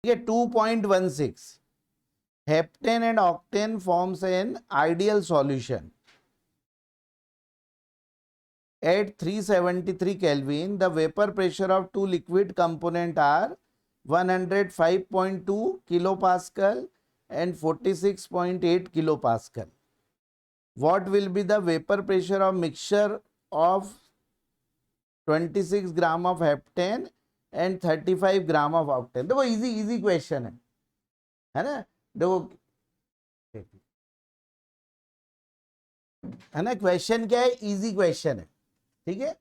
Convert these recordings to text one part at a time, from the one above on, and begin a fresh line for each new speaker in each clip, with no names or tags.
ये 2.16 heptane and octane forms an ideal solution. At 373 Kelvin, the vapor pressure of two liquid components are 105.2 kilopascal and 46.8 kilopascal. What will be the vapor pressure of mixture of 26 gram of heptane and 35 gram of octane? देखो easy question है ना? देखो है ना, question क्या है? Easy question है, ठीक है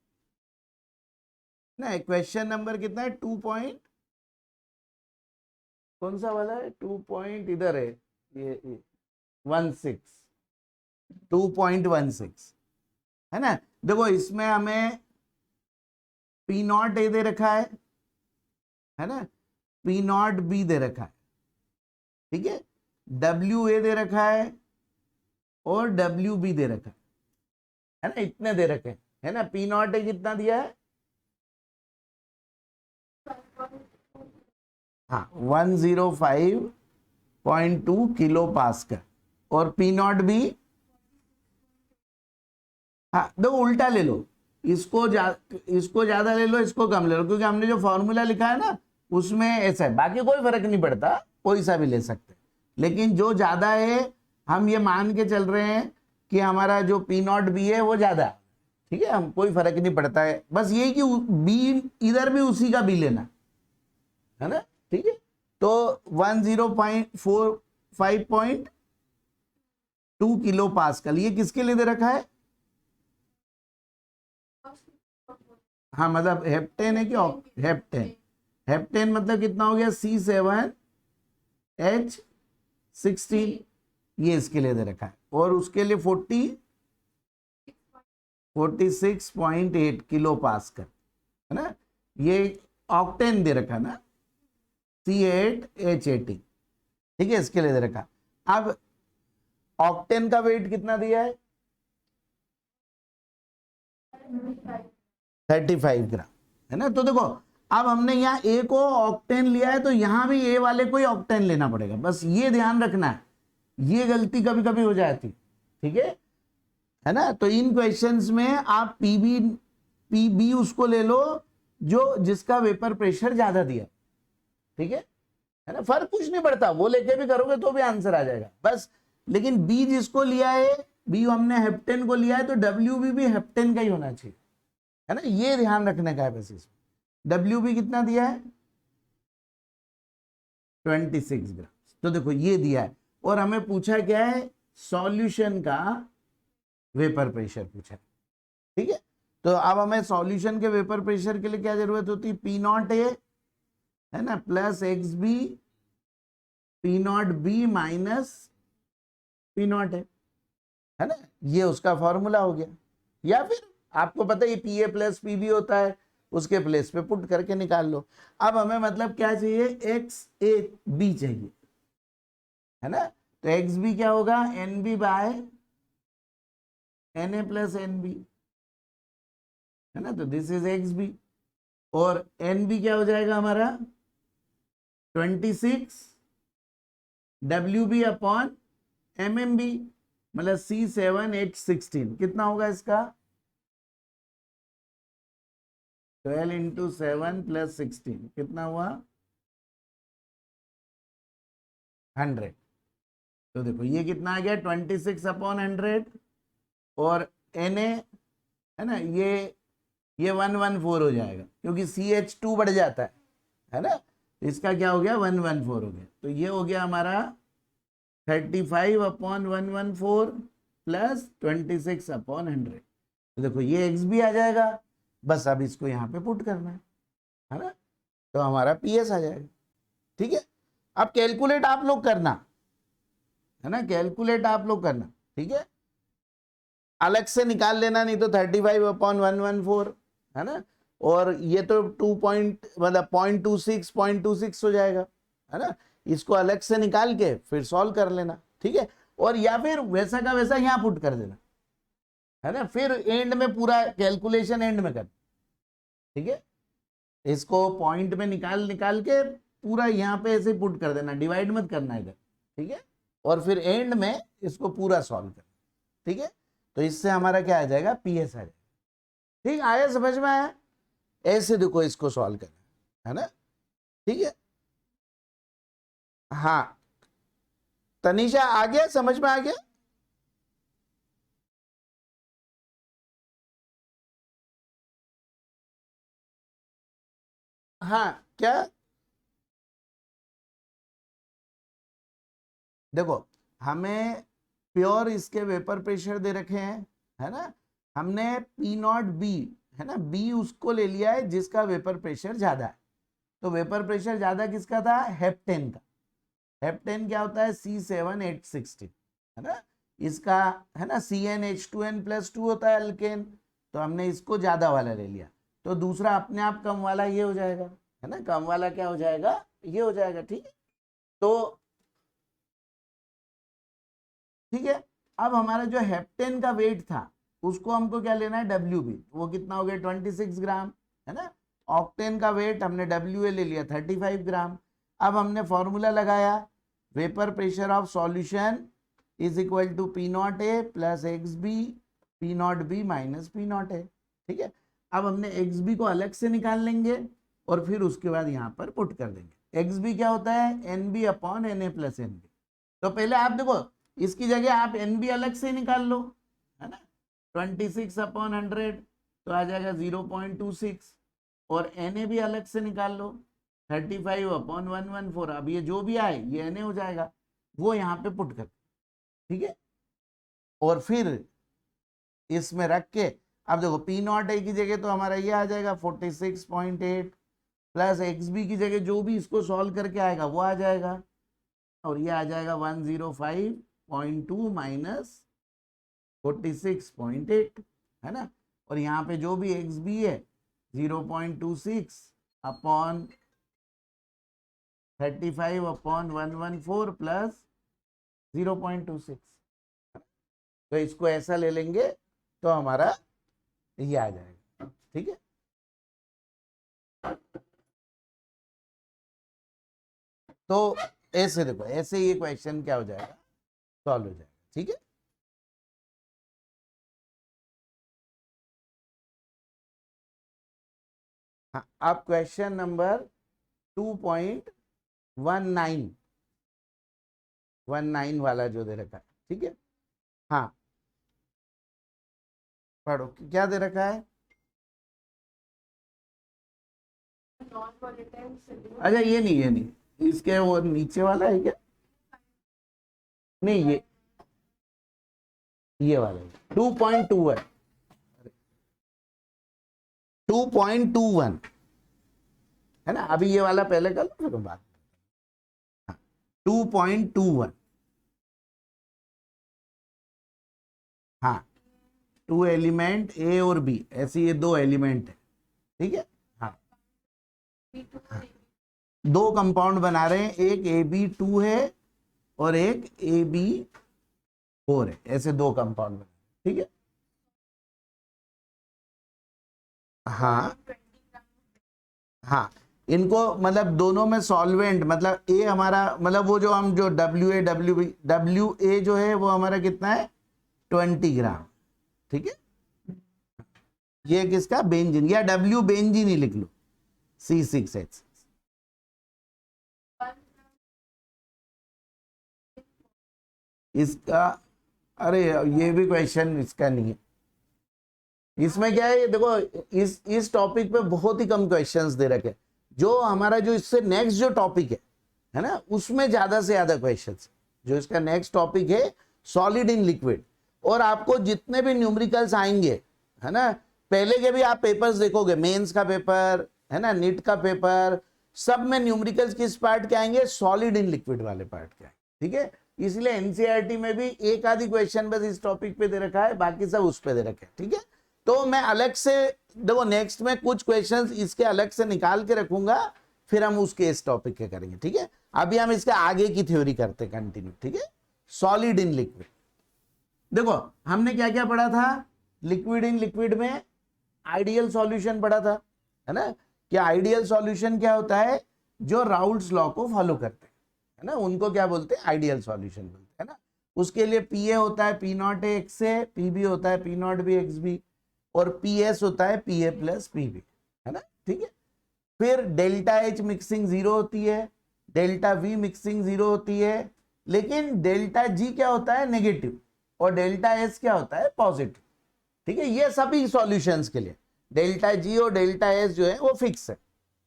ना? क्वेश्चन नंबर कितना है? 2 पॉइंट कौन सा वाला है? 2 पॉइंट इधर है, ये 16 2.16 है ना? देखो इसमें हमें पी नॉट ए दे रखा है ना, पी नॉट बी दे रखा है, ठीक है, डब्ल्यू ए दे रखा है और डब्ल्यू बी दे रखा है ना, इतने दे रखे है ना। पी नॉट ए कितना दिया है? हाँ 105.2 किलो पास्कल और पी नॉट बी, हाँ देखो उल्टा ले लो, इसको ज्यादा ले लो, इसको कम ले लो, क्योंकि हमने जो फॉर्मूला लिखा है ना उसमें ऐसा है। बाकी कोई फर्क नहीं पड़ता, कोई सा भी ले सकते, लेकिन जो ज्यादा है हम ये मान के चल रहे हैं कि हमारा जो पी नॉट बी है वो ज्यादा है, ठीक है, हम कोई फर्क नहीं पड़ता है, बस ये कि बी इधर भी उसी का बी लेना है ना, ठीक है। तो 105.2 किलो पास्कल ये किसके लिए दे रखा है? हाँ मतलब हेप्टेन है कि हेप्टेन? हेप्टेन मतलब कितना हो गया? C7H16 ये इसके लिए दे रखा है, और उसके लिए 46.8 किलो पास्कल है ना। ये ऑक्टेन दे रखा ना, C8H18, ठीक है, इसके लिए दे रखा। अब ऑक्टेन का वेट कितना दिया है? 35 ग्राम है ना। तो देखो अब हमने यहाँ ए को ऑक्टेन लिया है, तो यहां भी ए वाले को ही ऑक्टेन लेना पड़ेगा, बस ये ध्यान रखना है, ये गलती कभी कभी हो जाती, ठीक है ना। तो इन क्वेश्चंस में आप पीबी उसको ले लो जो जिसका वेपर प्रेशर ज्यादा दिया, ठीक है ना, फर्क कुछ नहीं पड़ता, वो लेके भी करोगे तो भी आंसर आ जाएगा बस। लेकिन बी जिसको लिया है, बी हमने हेप्टेन को लिया है, तो डब्ल्यू भी हेप्टेन का ही होना चाहिए, है ना, ये ध्यान रखने का है बस। इसमें डब्ल्यू बी कितना दिया है? 26 ग्राम। तो देखो ये दिया है, और हमें पूछा क्या है? सॉल्यूशन का वेपर प्रेशर पूछा है, ठीक है। तो अब हमें सॉल्यूशन के वेपर प्रेशर के लिए क्या जरूरत होती है? पी नॉट ए है ना plus X B, P not B minus P naught है ना, ये उसका फॉर्मूला हो गया। या फिर आपको पता है P A plus P B होता है, उसके प्लेस पे पुट करके निकाल लो। अब हमें मतलब क्या चाहिए? एक्स ए बी चाहिए, है ना। तो एक्स बी क्या होगा? N B by N A plus N B, है ना। तो दिस इज एक्स बी, और एन बी क्या हो जाएगा हमारा? 26 W B upon M M B, मतलब C7H16 कितना होगा इसका? 12 इंटू 7 प्लस 16 कितना हुआ? 100। तो देखो ये कितना आ गया? 26 अपॉन 100, और Na है ना, ये 114 हो जाएगा, क्योंकि CH2 बढ़ जाता है ना। इसका क्या हो गया? 114 हो गया। तो ये हो गया हमारा 35 अपॉन 114 प्लस 26 अपॉन 100। तो देखो ये एक्स भी आ जाएगा, बस अब इसको यहाँ पे पुट करना है ना, तो हमारा पीएस आ जाएगा, ठीक है। अब कैलकुलेट आप लोग करना, है ना, कैलकुलेट आप लोग करना, ठीक है, अलग से निकाल लेना, नहीं तो 35 अपॉन 114 है ना, और ये तो मतलब 0.26 हो जाएगा, है ना। इसको अलग से निकाल के फिर सॉल्व कर लेना, ठीक है, और या फिर वैसा का वैसा यहाँ पुट कर देना, है ना, फिर एंड में पूरा कैलकुलेशन एंड में कर, ठीक है। इसको पॉइंट में निकाल के पूरा यहाँ पे ऐसे पुट कर देना, डिवाइड मत करना इधर, ठीक है, और फिर एंड में इसको पूरा सॉल्व करना, ठीक है। तो इससे हमारा क्या आ जाएगा, PS आ जाएगा। ठीक आया, समझ में आया? ऐसे देखो इसको सॉल्व करना है ना, ठीक है। हाँ तनिषा आ गया, समझ में आ गया? हाँ क्या, देखो हमें प्योर इसके वेपर प्रेशर दे रखे हैं, है ना। हमने P0B, है ना, B उसको ले लिया है जिसका वेपर प्रेशर ज्यादा है। तो वेपर प्रेशर ज्यादा किसका था, हेप्टेन का। हेप्टेन क्या होता है, C7H16, है ना। इसका है ना CnH2n+2 होता है अल्केन, तो हमने इसको ज्यादा वाला ले लिया। तो दूसरा अपने आप कम वाला ये हो जाएगा, है ना, कम वाला क्या हो जाएगा, ये हो जाएगा, ठीक है। तो ठीक है, अब हमारा जो हेप्टेन का वेट था उसको हमको क्या लेना है, WB, वो कितना हो गया 26 ग्राम, है ना। ऑक्टेन का वेट हमने WA ले लिया 35 ग्राम। अब हमने फॉर्मूला लगाया, vapour pressure of solution is equal to P0A plus XB, P0B minus P0A, ठीक है। अब हमने XB को अलग से निकाल लेंगे और फिर उसके बाद यहाँ पर पुट कर देंगे। XB क्या होता है, NB upon NA plus NB। तो पहले आप देखो, इसकी जगह आप NB अलग से निकाल लो, है ना, 26/100 तो आ जाएगा 0.26, और NA भी अलग से निकाल लो 35/114। अब ये जो भी आए ये NA हो जाएगा, वो यहाँ पे पुट कर, ठीक है। और फिर इसमें रख के अब देखो P0A की जगह तो हमारा ये आ जाएगा 46.8 प्लस XB की जगह जो भी इसको सॉल्व करके आएगा वो आ जाएगा, और ये आ जाएगा 105.2 माइनस 46.8, है ना। और यहाँ पे जो भी XB है 0.26 अपॉन 35/114 प्लस 0.26, तो इसको ऐसा ले लेंगे तो हमारा ये आ जाएगा, ठीक है। तो ऐसे देखो, ऐसे ये क्वेश्चन क्या हो जाएगा, सॉल्व हो जाएगा, ठीक है। हाँ अब क्वेश्चन नंबर 2.19 वाला जो दे रखा है, ठीक है। हाँ पढ़ो, क्या दे रखा है। अच्छा ये नहीं, ये नहीं, इसके वो नीचे वाला है क्या, नहीं ये वाला है 2.21, 2.21 है ना। अभी ये वाला पहले कर लो फिर बात। 2.21, हाँ 2 एलिमेंट A और B, ऐसे ये 2 एलिमेंट है, ठीक है। हाँ, दो कंपाउंड बना रहे हैं, एक AB2 है और एक AB4 है, ऐसे दो कंपाउंड बना, ठीक है। हाँ हाँ, इनको मतलब दोनों में सॉल्वेंट, मतलब ए हमारा, मतलब वो जो हम जो WA जो है वो हमारा कितना है 20 ग्राम, ठीक है। ये किसका, बेंजीन, या W बेंजीन ही लिख लो, C6H। इसका, अरे ये भी क्वेश्चन इसका नहीं है, इसमें क्या है देखो, इस टॉपिक पे बहुत ही कम क्वेश्चंस दे रखे, जो हमारा जो इससे नेक्स्ट जो टॉपिक है ना, उसमें ज्यादा से ज्यादा क्वेश्चंस, जो इसका नेक्स्ट टॉपिक है सॉलिड इन लिक्विड। और आपको जितने भी न्यूमेरिकल्स आएंगे, है ना, पहले के भी आप पेपर्स देखोगे, मेंस का पेपर है ना, नीट का पेपर, सब में न्यूमेरिकल्स किस पार्ट के आएंगे, सॉलिड इन लिक्विड वाले पार्ट के आएंगे, ठीक है। इसलिए एनसीईआरटी में भी एक आधी क्वेश्चन बस इस टॉपिक पे दे रखा है, बाकी सब उस पे दे रखे, ठीक है। तो मैं अलग से देखो नेक्स्ट में कुछ क्वेश्चंस इसके अलग से निकाल के रखूंगा, फिर हम उसके इस टॉपिक के करेंगे, ठीक है। अभी हम इसके आगे की थ्योरी करते कंटिन्यू, ठीक है। सॉलिड इन लिक्विड, देखो हमने क्या क्या पढ़ा था, लिक्विड इन लिक्विड में आइडियल सॉल्यूशन पढ़ा था, है ना। कि आइडियल सॉल्यूशन क्या होता है, जो राउल्ट्स लॉ को फॉलो करते हैं, है ना, उनको क्या बोलते हैं, आइडियल सॉल्यूशन बोलते हैं ना। उसके लिए पी ए होता है P not A X A, P B होता है P not B X B, और पी एस होता है P A plus P B, है ना, ठीक है। फिर डेल्टा एच मिक्सिंग 0 होती है, डेल्टा वी मिक्सिंग 0 होती है, लेकिन डेल्टा जी क्या होता है, नेगेटिव, और डेल्टा एस क्या होता है, पॉजिटिव, ठीक है। ये सभी सॉल्यूशंस के लिए डेल्टा जी और डेल्टा एस जो है वो फिक्स है,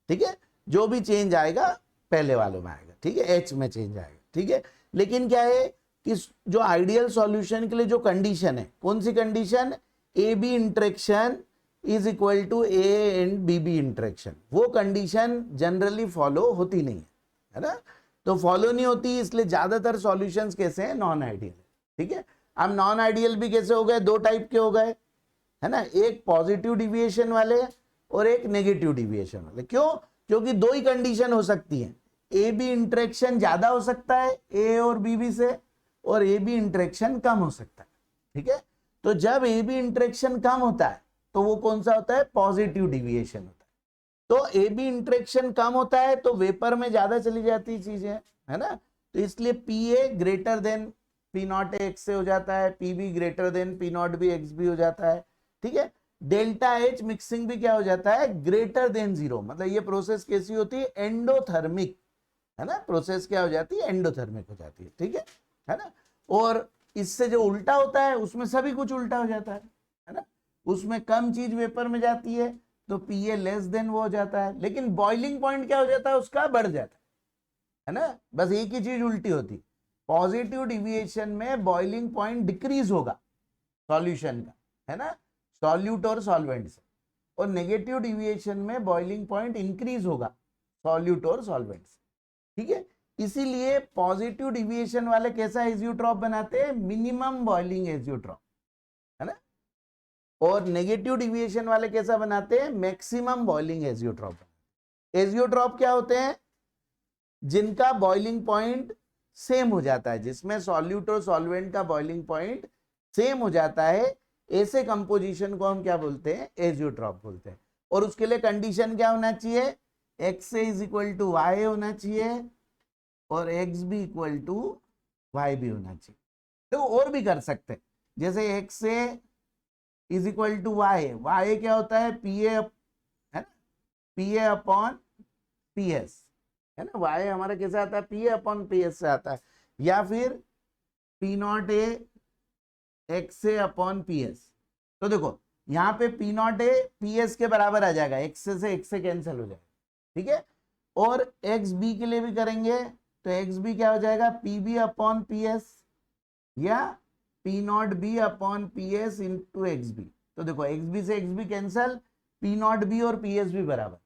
ठीक है, जो भी चेंज आएगा पहले वालों में आएगा, ठीक है, एच में चेंज आएगा, ठीक है। लेकिन क्या है कि जो आइडियल सॉल्यूशन के लिए जो कंडीशन है, कौन सी condition, A B interaction is equal to A and B B interaction, वो कंडीशन जनरली फॉलो होती नहीं है ना, तो फॉलो नहीं होती, इसलिए ज्यादातर सॉल्यूशंस कैसे हैं, नॉन आइडियल, ठीक है। अब नॉन आइडियल भी कैसे हो गए, दो टाइप के हो गए, है ना, एक पॉजिटिव डिविएशन वाले और एक नेगेटिव डिविएशन वाले। क्यों, क्योंकि दो ही कंडीशन हो सकती है, ए बी इंटरेक्शन ज्यादा हो सकता है ए और बी बी से, और ए बी इंटरेक्शन कम हो सकता है, ठीक है। तो जब ए बी इंटरेक्शन कम होता है तो वो कौन सा होता है, पॉजिटिव डिविएशन होता है। तो ए बी इंटरेक्शन कम होता है तो वेपर में ज्यादा चली जाती है चीजें, है ना, तो इसलिए P A greater than P not A X से हो जाता है, P B greater than P not B X B हो जाता है, ठीक है। डेल्टा एच मिक्सिंग भी क्या हो जाता है, ग्रेटर देन 0, मतलब ये प्रोसेस कैसी होती है, एंडोथर्मिक, है ना, प्रोसेस क्या हो जाती है, एंडोथर्मिक हो जाती है, ठीक है ना। और इससे जो उल्टा होता है उसमें सभी कुछ उल्टा हो जाता है ना, उसमें कम चीज वेपर में जाती है तो पी ए लेस देन वो हो जाता है, लेकिन बॉइलिंग पॉइंट क्या हो जाता है, उसका बढ़ जाता है ना, बस एक ही चीज उल्टी होती, पॉजिटिव डिविएशन में बॉइलिंग पॉइंट डिक्रीज होगा सॉल्यूशन का, है ना, सॉल्यूट और सॉल्वेंट से, और नेगेटिव डिविएशन में बॉइलिंग पॉइंट इंक्रीज होगा सॉल्यूट और सॉल्वेंट से, ठीक है। इसीलिए पॉजिटिव डिविएशन वाले कैसा एजियोट्रॉप बनाते हैं, मिनिमम बॉइलिंग एजियोट्रॉप, है ना, और नेगेटिव डिविएशन वाले कैसा बनाते हैं, मैक्सिमम बॉइलिंग एजियोट्रॉप। एजियोट्रॉप क्या होते हैं, जिनका बॉइलिंग पॉइंट सेम हो जाता है, जिसमें सॉल्यूट और सॉल्वेंट का बॉइलिंग पॉइंट सेम हो जाता है, ऐसे कंपोजिशन को हम क्या बोलते हैं, एजियोट्रॉप बोलते हैं। और उसके लिए कंडीशन क्या होना चाहिए, X A is equal to Y होना चाहिए और X B equal to Y भी होना चाहिए। तो और भी कर सकते हैं, जैसे X A is equal to Y, Y क्या होता है, पी ए, है ना, P A upon P S, है ना, वाई हमारा कैसे आता है, P A upon P S से आता है, या फिर P not A X A upon P S. तो देखो यहाँ पे P not A P S के बराबर आ जाएगा, एक्स से एक्स से कैंसिल हो जाएगा, ठीक है। और एक्स बी के लिए भी करेंगे तो एक्स बी क्या हो जाएगा, P B upon P S, या P not B upon P S into X B. तो देखो एक्स बी से X B cancel, P not B और पी एस भी बराबर,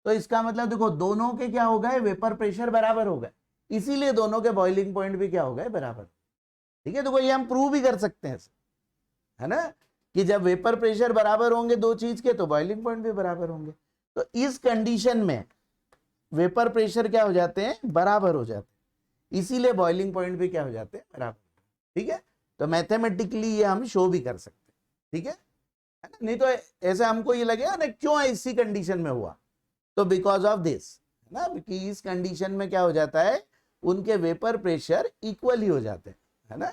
तो इसका मतलब देखो दोनों के क्या हो गए, वेपर प्रेशर बराबर हो गए, इसीलिए दोनों के बॉइलिंग पॉइंट भी क्या हो गए, बराबर, ठीक है। देखो ये हम प्रूव भी कर सकते हैं, है ना, कि जब वेपर प्रेशर बराबर होंगे दो चीज के तो बॉइलिंग पॉइंट भी बराबर होंगे, तो इस कंडीशन में वेपर प्रेशर क्या हो जाते हैं, बराबर हो जाते हैं, इसीलिए बॉइलिंग पॉइंट भी क्या हो जाते हैं, बराबर, ठीक है। तो मैथमेटिकली ये हम शो भी कर सकते हैं, ठीक है ना, नहीं तो ऐसे हमको ये लगेगा ना क्यों इसी कंडीशन में हुआ, तो बिकॉज ऑफ दिस, है ना, कि इस कंडीशन में क्या हो जाता है, उनके वेपर प्रेशर इक्वल ही हो जाते हैं, है ना,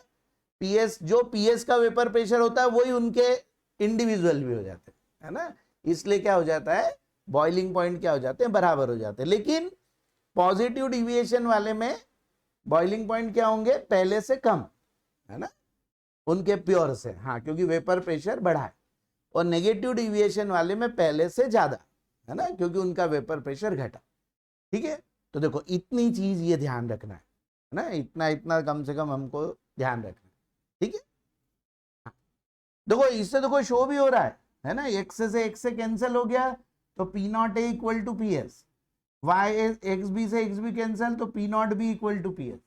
पीएस जो पीएस का वेपर प्रेशर होता है वही उनके इंडिविजुअल भी हो जाते हैं, है ना, इसलिए क्या हो जाता है, बॉइलिंग पॉइंट क्या हो जाते हैं, बराबर हो जाते हैं। लेकिन पॉजिटिव डिविएशन वाले में बॉइलिंग पॉइंट क्या होंगे, पहले से कम, है ना, उनके प्योर से, हाँ, क्योंकि वेपर प्रेशर बढ़ा है, और नेगेटिव डिविएशन वाले में पहले से ज्यादा, है ना, क्योंकि उनका वेपर प्रेशर घटा, ठीक है। तो देखो इतनी चीज ये ध्यान रखना है ना, इतना इतना कम से कम हमको ध्यान रखना है, ठीक है। हाँ। देखो इससे देखो शो भी हो रहा है ना, एक्स से एक्स से कैंसिल हो गया तो P not A equal to P S, Y X B से एक्स बी कैंसिल तो P not B equal to P S,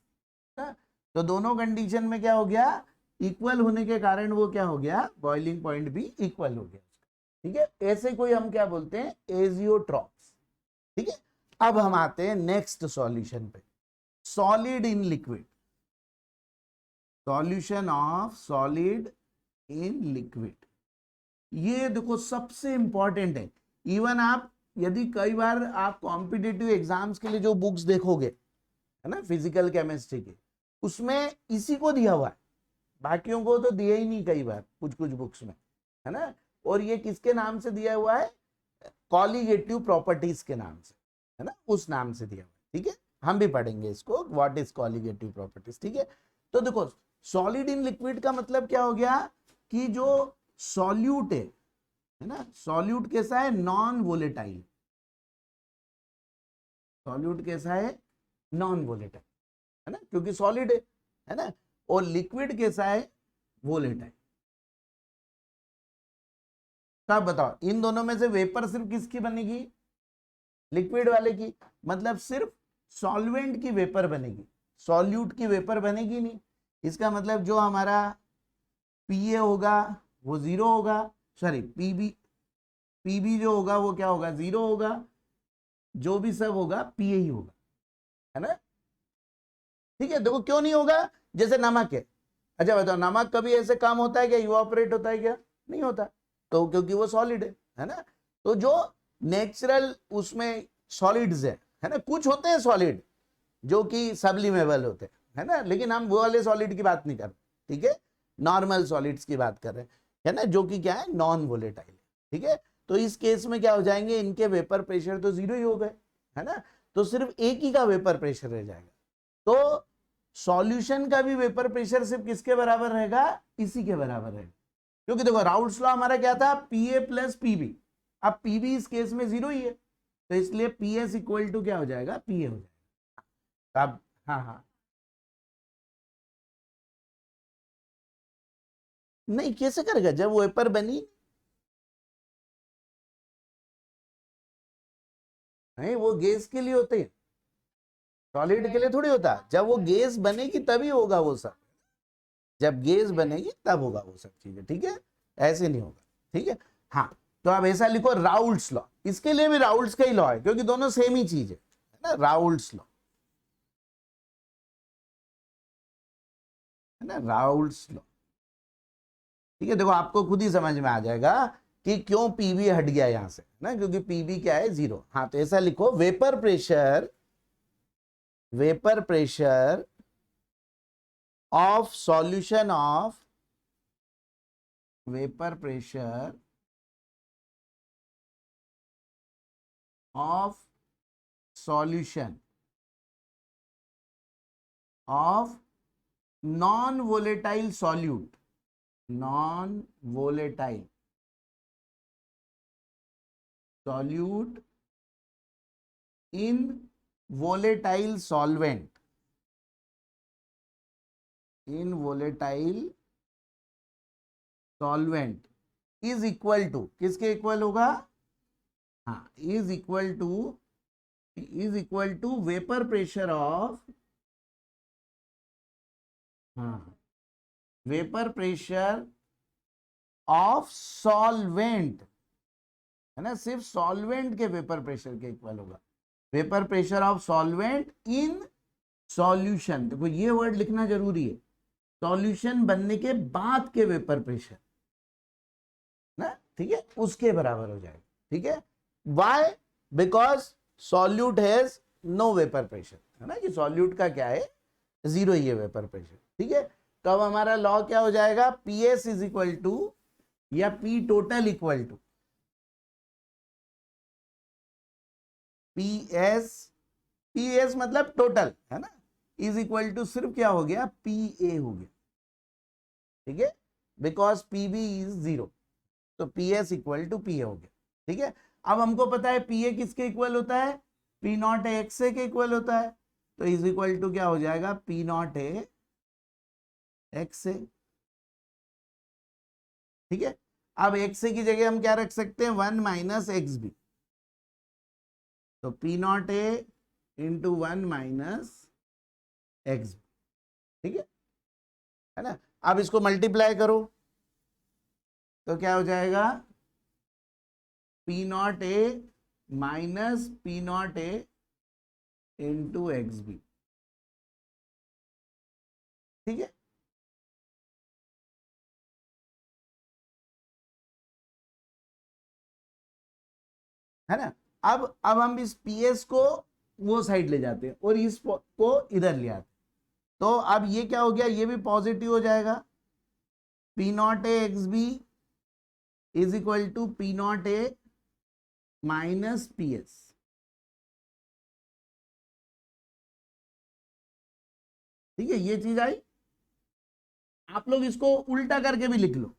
तो दोनों कंडीशन में क्या हो गया, इक्वल होने के कारण वो क्या हो गया, बॉइलिंग पॉइंट भी इक्वल हो गया, ठीक है। ऐसे कोई हम क्या बोलते हैं, एजियोट्रॉप्स, ठीक है। अब हम आते हैं नेक्स्ट सॉल्यूशन पे, solid in liquid, solution of solid in liquid. ये देखो सबसे इंपॉर्टेंट है, इवन आप यदि कई बार आप कॉम्पिटिटिव एग्जाम्स के लिए जो बुक्स देखोगे, है ना, फिजिकल केमिस्ट्री की, उसमें इसी को दिया हुआ है, बाकियों को तो दिया ही नहीं कई बार कुछ कुछ बुक्स में, है ना। और ये किसके नाम से दिया हुआ है? कॉलिगेटिव प्रॉपर्टीज के नाम से, है ना, उस नाम से दिया हुआ है। ठीक है, हम भी पढ़ेंगे इसको, व्हाट इज कॉलिगेटिव प्रॉपर्टीज। ठीक है, तो देखो सॉलिड इन लिक्विड का मतलब क्या हो गया कि जो सॉल्यूट है ना, सॉल्यूट कैसा है? Non volatile. सॉल्यूट कैसा है? नॉन वोलेटाइल, है ना, क्योंकि सॉलिड है ना। और लिक्विड कैसा है? वोलेटाइल। तब बताओ इन दोनों में से वेपर सिर्फ किसकी बनेगी? लिक्विड वाले की। मतलब सिर्फ सॉल्वेंट की वेपर बनेगी, सॉल्यूट की वेपर बनेगी नहीं। इसका मतलब जो हमारा पीए होगा वो जीरो होगा, सॉरी पीबी, पीबी जो होगा वो क्या होगा? जीरो होगा। जो भी सब होगा पीए ही होगा, है ना। ठीक है, देखो क्यों नहीं होगा? जैसे नमक है। अच्छा बताओ, नमक कभी ऐसे काम होता है क्या? इवापोरेट होता है क्या? नहीं होता। तो क्योंकि वो सॉलिड है ना। तो जो नेचुरल उसमें सॉलिड्स है ना, कुछ होते हैं सॉलिड जो कि सब्लिमेबल होते हैं, है ना, लेकिन हम वो वाले सॉलिड की बात नहीं कर रहे। ठीक है, नॉर्मल सॉलिड्स की बात कर रहे हैं, है ना, जो कि क्या है? Non volatile. ठीक है, तो इस केस में क्या हो जाएंगे? इनके वेपर प्रेशर तो जीरो ही हो गए, है ना। तो सिर्फ एक ही का वेपर प्रेशर रह जाएगा। तो सॉल्यूशन का भी वेपर प्रेशर सिर्फ किसके बराबर रहेगा? इसी के बराबर रहेगा। क्योंकि देखो राउल्ट्स लॉ हमारा क्या था? पीए प्लस पीबी। अब पीबी इस केस में जीरो ही है, तो इसलिए पीएस इक्वल टू क्या हो जाएगा? पीए हो जाएगा। अब हाँ हाँ, नहीं कैसे करेगा जब वेपर बनी? नहीं, वो गैस के लिए होते हैं, सॉलिड के लिए थोड़ी होता। जब वो गैस बनेगी तभी होगा वो सब, जब गैस बनेगी तब होगा वो सब चीजें। ठीक है, ऐसे नहीं होगा। ठीक है, हाँ। तो आप ऐसा लिखो राउल्ट्स लॉ, इसके लिए भी राउल्ट्स का ही लॉ है, क्योंकि दोनों सेम ही चीज है ना, राउल्ट्स लॉ, है ना, राउल्ट्स लॉ। ठीक है, देखो आपको खुद ही समझ में आ जाएगा कि क्यों पीबी हट गया यहां से ना, क्योंकि पीबी क्या है? जीरो। हाँ, तो ऐसा लिखो vapour pressure, vapour pressure of solution of, vapour pressure of solution of non volatile solute, non volatile solute in volatile solvent, in volatile solvent is equal to, किसके इक्वल होगा? हाँ, is equal to vapour pressure of, हाँ, vapour pressure of solvent, है ना, सिर्फ solvent के vapour pressure के equal होगा। Vapour pressure of solvent in solution, देखो ये वर्ड लिखना जरूरी है, सॉल्यूशन बनने के बाद के वेपर प्रेशर ना, ठीक है, उसके बराबर हो जाएगा। ठीक है, why? Because solute has no vapour pressure, है ना, कि सॉल्यूट का क्या है? जीरो ही है वेपर प्रेशर। ठीक है, तो अब हमारा लॉ क्या हो जाएगा? P S is equal to, या P total equal to, P S, P S मतलब टोटल, है ना, इज इक्वल टू सिर्फ क्या हो गया? पी ए हो गया। ठीक है, because P B is zero, तो P S equal to P A हो गया। ठीक है, अब हमको पता है पी ए किसके इक्वल होता है? पी नॉट ए एक्स ए के इक्वल होता है, तो इज इक्वल टू क्या हो जाएगा? पी नॉट ए एक्स ए। ठीक है, अब एक्स ए की जगह हम क्या रख सकते हैं? वन माइनस एक्स बी, तो P not A into one minus X B. ठीक है ना। अब इसको मल्टीप्लाई करो तो क्या हो जाएगा? P not A minus P not A into X B. ठीक है ना। अब हम इस PS को वो साइड ले जाते हैं और इस को इधर ले आते हैं। तो अब ये क्या हो गया, ये भी पॉजिटिव हो जाएगा, P0 A XB is equal to P0 A minus PS। ठीक है, ये चीज आई। आप लोग इसको उल्टा करके भी लिख लो,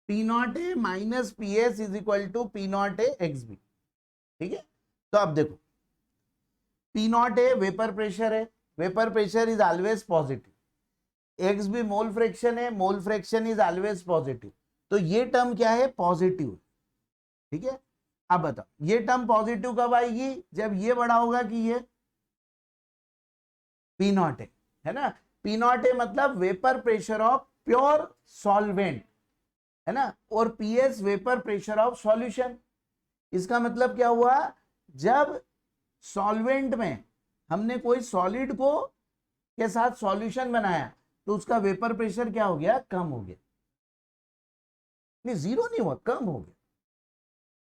P0 A minus PS is equal to P0 A XB। ठीक है, तो अब देखो P0 A वेपर प्रेशर है, vapour pressure is always positive, XB mole fraction है, mole fraction is always positive, तो ये टर्म क्या है, पॉजिटिव। ठीक है, अब बताओ ये टर्म पॉजिटिव कब आएगी, जब ये बड़ा होगा कि ये P0 A, है ना। P0 A मतलब vapour pressure of pure solvent, है ना, और PS vapour pressure of solution. इसका मतलब क्या हुआ, जब सॉल्वेंट में हमने कोई सॉलिड को के साथ सॉल्यूशन बनाया तो उसका वेपर प्रेशर क्या हो गया, कम हो गया। नहीं, जीरो नहीं हुआ, कम हो गया,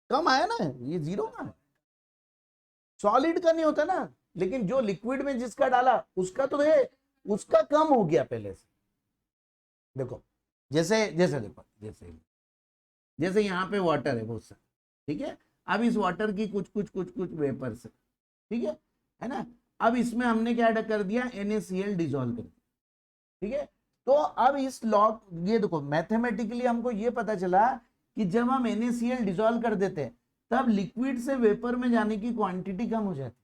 कम आया ना, ये जीरो का सॉलिड का नहीं होता ना, लेकिन जो लिक्विड में जिसका डाला उसका तो है, उसका कम हो गया पहले से। देखो जैसे जैसे देखो जैसे जैसे यहाँ पे वाटर है बहुत सारा, ठीक है, अब इस वाटर की कुछ कुछ कुछ कुछ वेपर्स है, ठीक है ना। अब इसमें हमने क्या कर दिया, NaCl डिजोल्व कर दिया। ठीक है, तो अब इस लॉग, ये देखो मैथमेटिकली हमको ये पता चला कि जब हम NaCl डिजोल्व कर देते हैं तब लिक्विड से वेपर में जाने की क्वांटिटी कम हो जाती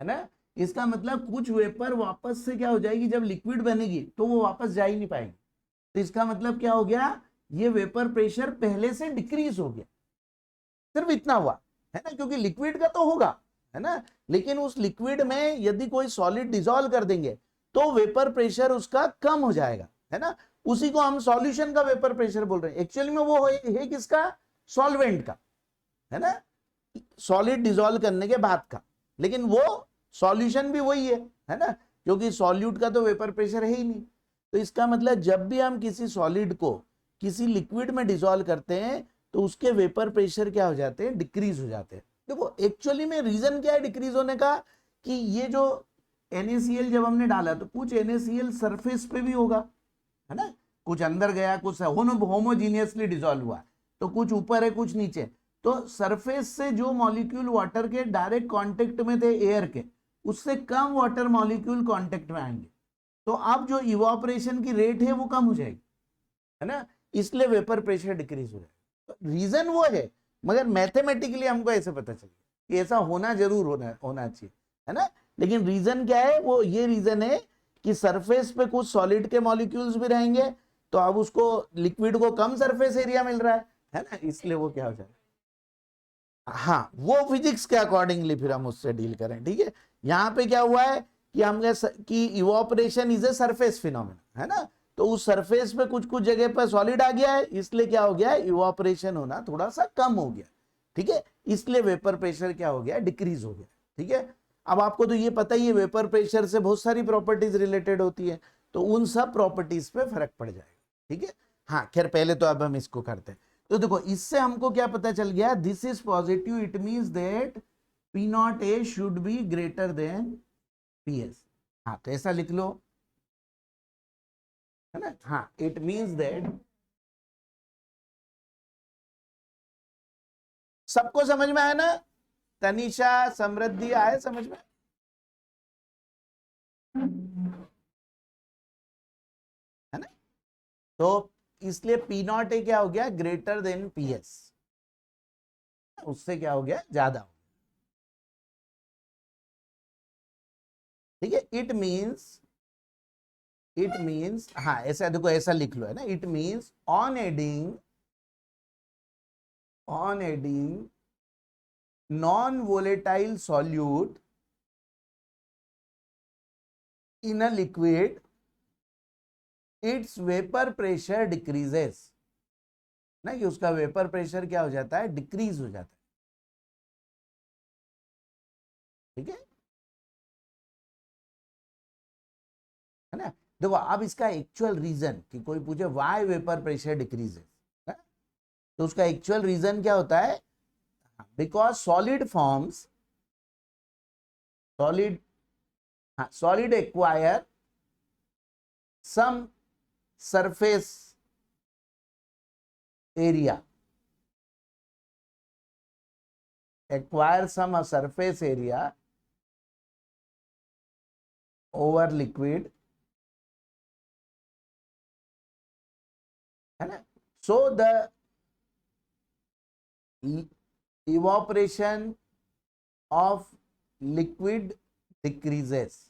है ना। इसका मतलब कुछ वेपर वापस से क्या हो जाएगी, जब लिक्विड बनेगी तो वो वापस जा ही नहीं पाएगी। तो इसका मतलब क्या हो गया, ये वेपर प्रेशर पहले से डिक्रीज हो गया। सिर्फ इतना हुआ, है ना, क्योंकि लिक्विड का तो होगा, है ना, लेकिन उस लिक्विड में यदि कोई सॉलिड डिसॉल्व कर देंगे तो वेपर प्रेशर उसका कम हो जाएगा, है ना। उसी को हम सॉल्यूशन का वेपर प्रेशर बोल रहे हैं। एक्चुअली में वो है किसका, सॉल्वेंट का, है ना, सॉलिड डिसॉल्व करने के बाद का, लेकिन वो सॉल्यूशन भी वही है ना, क्योंकि सॉल्यूट का तो वेपर प्रेशर है ही नहीं। तो इसका मतलब जब भी हम किसी सॉलिड को किसी लिक्विड में डिसॉल्व करते हैं तो उसके वेपर प्रेशर क्या हो जाते हैं, डिक्रीज हो जाते हैं। देखो एक्चुअली में रीजन क्या है डिक्रीज होने का, कि ये जो NaCl जब हमने डाला तो कुछ NaCl सरफेस पे भी होगा, है ना, कुछ अंदर गया, कुछ होमोजीनियसली डिसॉल्व हुआ, तो कुछ ऊपर है कुछ नीचे। तो सरफेस से जो मॉलिक्यूल वाटर के डायरेक्ट कांटेक्ट में थे एयर के, उससे कम वाटर मॉलिक्यूल कांटेक्ट में आएंगे, तो अब जो इवापोरेशन की रेट है वो कम हो जाएगी, है ना, इसलिए वेपर प्रेशर डिक्रीज हो जाएगा। तो रीजन वो है, मगर मैथमेटिकली हमको ऐसे पता चल गया कि ऐसा होना जरूर होना चाहिए, है ना। लेकिन रीजन क्या है, वो ये रीजन है कि सरफेस पे कुछ सॉलिड के मॉलिक्यूल्स भी रहेंगे, तो अब उसको लिक्विड को कम सरफेस एरिया मिल रहा है ना, इसलिए वो क्या हो जाएगा। हाँ, वो फिजिक्स के अकॉर्डिंगली फिर हम उससे डील करें। ठीक है, यहाँ पे क्या हुआ है कि हम कि evaporation is a surface phenomena, है ना, तो उस सरफेस पे कुछ कुछ जगह पर सॉलिड आ गया है, इसलिए क्या हो गया, इवापोरेशन होना थोड़ा सा कम हो गया। ठीक है, इसलिए वेपर प्रेशर क्या हो गया, डिक्रीज हो गया। ठीक है, अब आपको तो ये पता ही है वेपर प्रेशर से बहुत सारी प्रॉपर्टीज रिलेटेड होती है, तो उन सब प्रॉपर्टीज पे फर्क पड़ जाएगा। ठीक है, हाँ खैर पहले तो अब हम इसको करते हैं। तो देखो इससे हमको क्या पता चल गया, this is positive, it means that P0 A should be greater then PS। हाँ तो ऐसा लिख लो, है ना, हाँ इट मींस दैट, सबको समझ में आया ना, तनिषा समृद्धि आए समझ में, है ना। तो इसलिए P0 A क्या हो गया, ग्रेटर देन PS, उससे क्या हो गया, ज्यादा हो। ठीक है, इट मीन्स हाँ ऐसा देखो, ऐसा लिख लो, है ना, it means on adding non volatile solute in a liquid it's vapour pressure decreases, ना कि उसका वेपर प्रेशर क्या हो जाता है, डिक्रीज हो जाता है। ठीक है ना। देखो अब इसका एक्चुअल रीजन, कि कोई पूछे व्हाई वेपर प्रेशर डिक्रीजेस, तो उसका एक्चुअल रीजन क्या होता है, because solid forms solid acquire some surface area over liquid, है ना. So the evaporation of liquid decreases,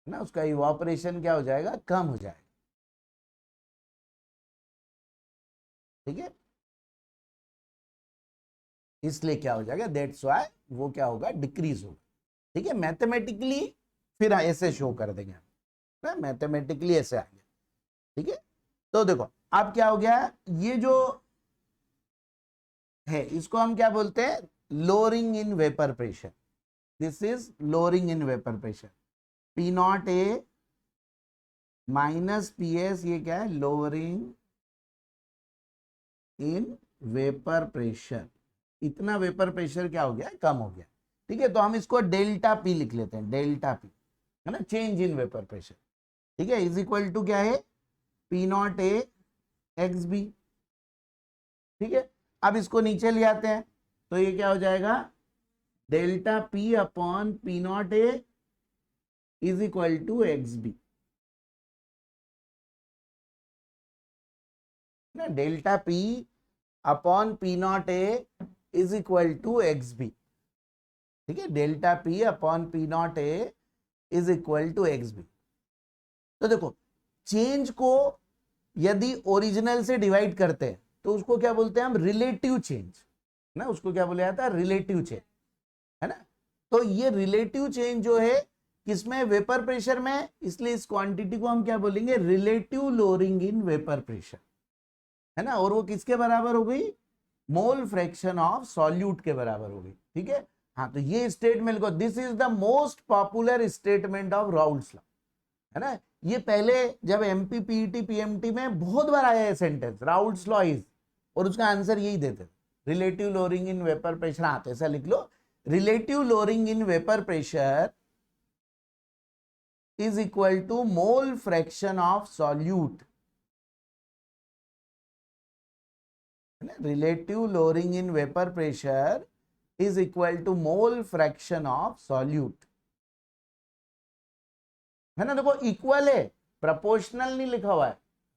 है ना. उसका इवापोरेशन क्या हो जाएगा, कम हो जाएगा. ठीक है, इसलिए क्या हो जाएगा, दैट्स व्हाई वो क्या होगा, डिक्रीज होगा. ठीक है, मैथमेटिकली फिर ऐसे शो कर देंगे हम, मैथमेटिकली ऐसे आएंगे. ठीक है, तो देखो अब क्या हो गया, ये जो है इसको हम क्या बोलते हैं, lowering in vapour pressure. This is lowering in vapour pressure. P not A minus P S, ये क्या है, लोअरिंग इन वेपर प्रेशर. इतना वेपर प्रेशर क्या हो गया, कम हो गया. ठीक है, तो हम इसको डेल्टा पी लिख लेते हैं, डेल्टा पी, है ना, चेंज इन वेपर प्रेशर. ठीक है, इज इक्वल टू क्या है, P not A X B. ठीक है, अब इसको नीचे ले आते हैं तो ये क्या हो जाएगा, delta P upon P not A is equal to X B. Delta P upon P not A is equal to X B. ठीक है, delta P upon P not A is equal to X B. तो देखो change को यदि original से divide करते हैं तो उसको क्या बोलते हैं हम, रिलेटिव चेंज, ना, उसको क्या बोला जाता है, रिलेटिव चेंज, है ना. तो ये रिलेटिव चेंज जो है किसमें, वेपर प्रेशर में, इसलिए इस क्वांटिटी को हम क्या बोलेंगे, relative lowering in vapour pressure, है ना. और वो किसके बराबर हो गई, मोल फ्रैक्शन ऑफ सॉल्यूट के बराबर हो गई. ठीक है, हाँ, तो ये स्टेटमेंट लिखो, this is the most popular statement of Raoult's law, है ना. ये पहले जब एमपी पीईटी पीएमटी में बहुत बार आया है सेंटेंस, राउल्ट्स लॉ इज, और उसका आंसर यही देते, relative lowering in vapour pressure. हाँ, तो ऐसा लिख लो, relative lowering in vapour pressure is equal to mole fraction of solute. Relative lowering in vapour pressure is equal to mole fraction of solute, है ना. देखो इक्वल है, प्रपोर्शनल नहीं लिखा हुआ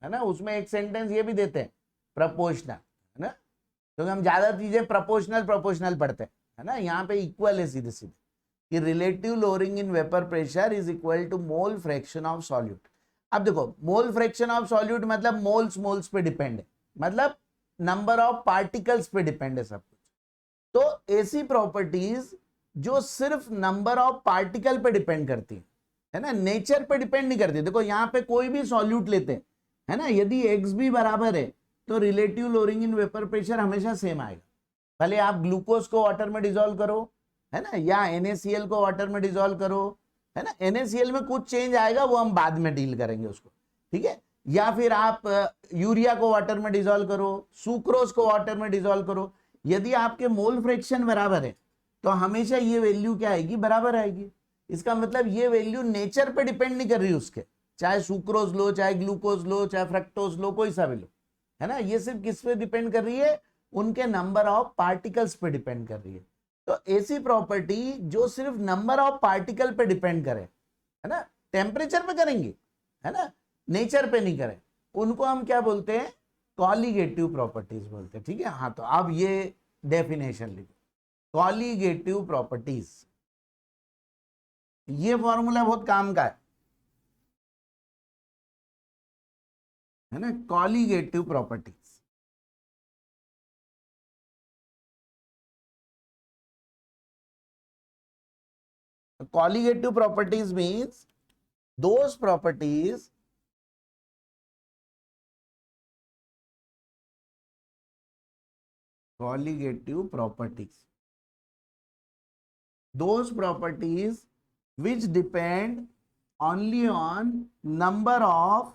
है ना. उसमें एक सेंटेंस ये भी देते हैं प्रपोर्शनल, है ना, क्योंकि हम ज्यादा चीजें प्रपोर्शनल पढ़ते हैं, है ना. यहाँ पे इक्वल है सीधे सीधे, कि relative lowering in vapour pressure is equal to mole fraction of solute. अब देखो मोल फ्रैक्शन ऑफ सॉल्यूट मतलब मोल्स पे डिपेंड है, मतलब नंबर ऑफ पार्टिकल्स पे डिपेंड है सब कुछ. तो ऐसी प्रॉपर्टीज जो सिर्फ नंबर ऑफ पार्टिकल पे डिपेंड करती है ना, नेचर पे डिपेंड नहीं करती. देखो यहाँ पे कोई भी सॉल्यूट लेते हैं, है ना, यदि एक्स भी बराबर है तो relative lowering in vapour pressure हमेशा सेम आएगा. भले आप ग्लूकोज को वाटर में डिसॉल्व करो, है ना, या NaCl को वाटर में डिसॉल्व करो, है ना. NaCl में कुछ चेंज आएगा, वो हम बाद में डील करेंगे उसको. ठीक है, या फिर आप यूरिया को वाटर में डिसॉल्व करो, सुक्रोज को वाटर में डिसॉल्व करो, यदि आपके मोल फ्रैक्शन बराबर है तो हमेशा ये वैल्यू क्या आएगी, बराबर आएगी. इसका मतलब ये वैल्यू नेचर पे डिपेंड नहीं कर रही उसके, चाहे सुक्रोज लो, चाहे ग्लूकोज लो, चाहे फ्रक्टोज लो, कोई सा भी लो, है ना. ये सिर्फ किस पे डिपेंड कर रही है, उनके नंबर ऑफ पार्टिकल्स पे डिपेंड कर रही है. तो ऐसी प्रॉपर्टी जो सिर्फ नंबर ऑफ पार्टिकल पे डिपेंड करे, है ना, टेम्परेचर पे करेंगे, है ना, नेचर पे नहीं करें, उनको हम क्या बोलते हैं, कॉलीगेटिव प्रॉपर्टीज बोलते हैं. ठीक है, हाँ, तो अब ये डेफिनेशन लिखो, कॉलीगेटिव प्रॉपर्टीज. ये फॉर्मूला बहुत काम का है ना, colligative properties. Colligative properties means those properties those properties which depend only on number of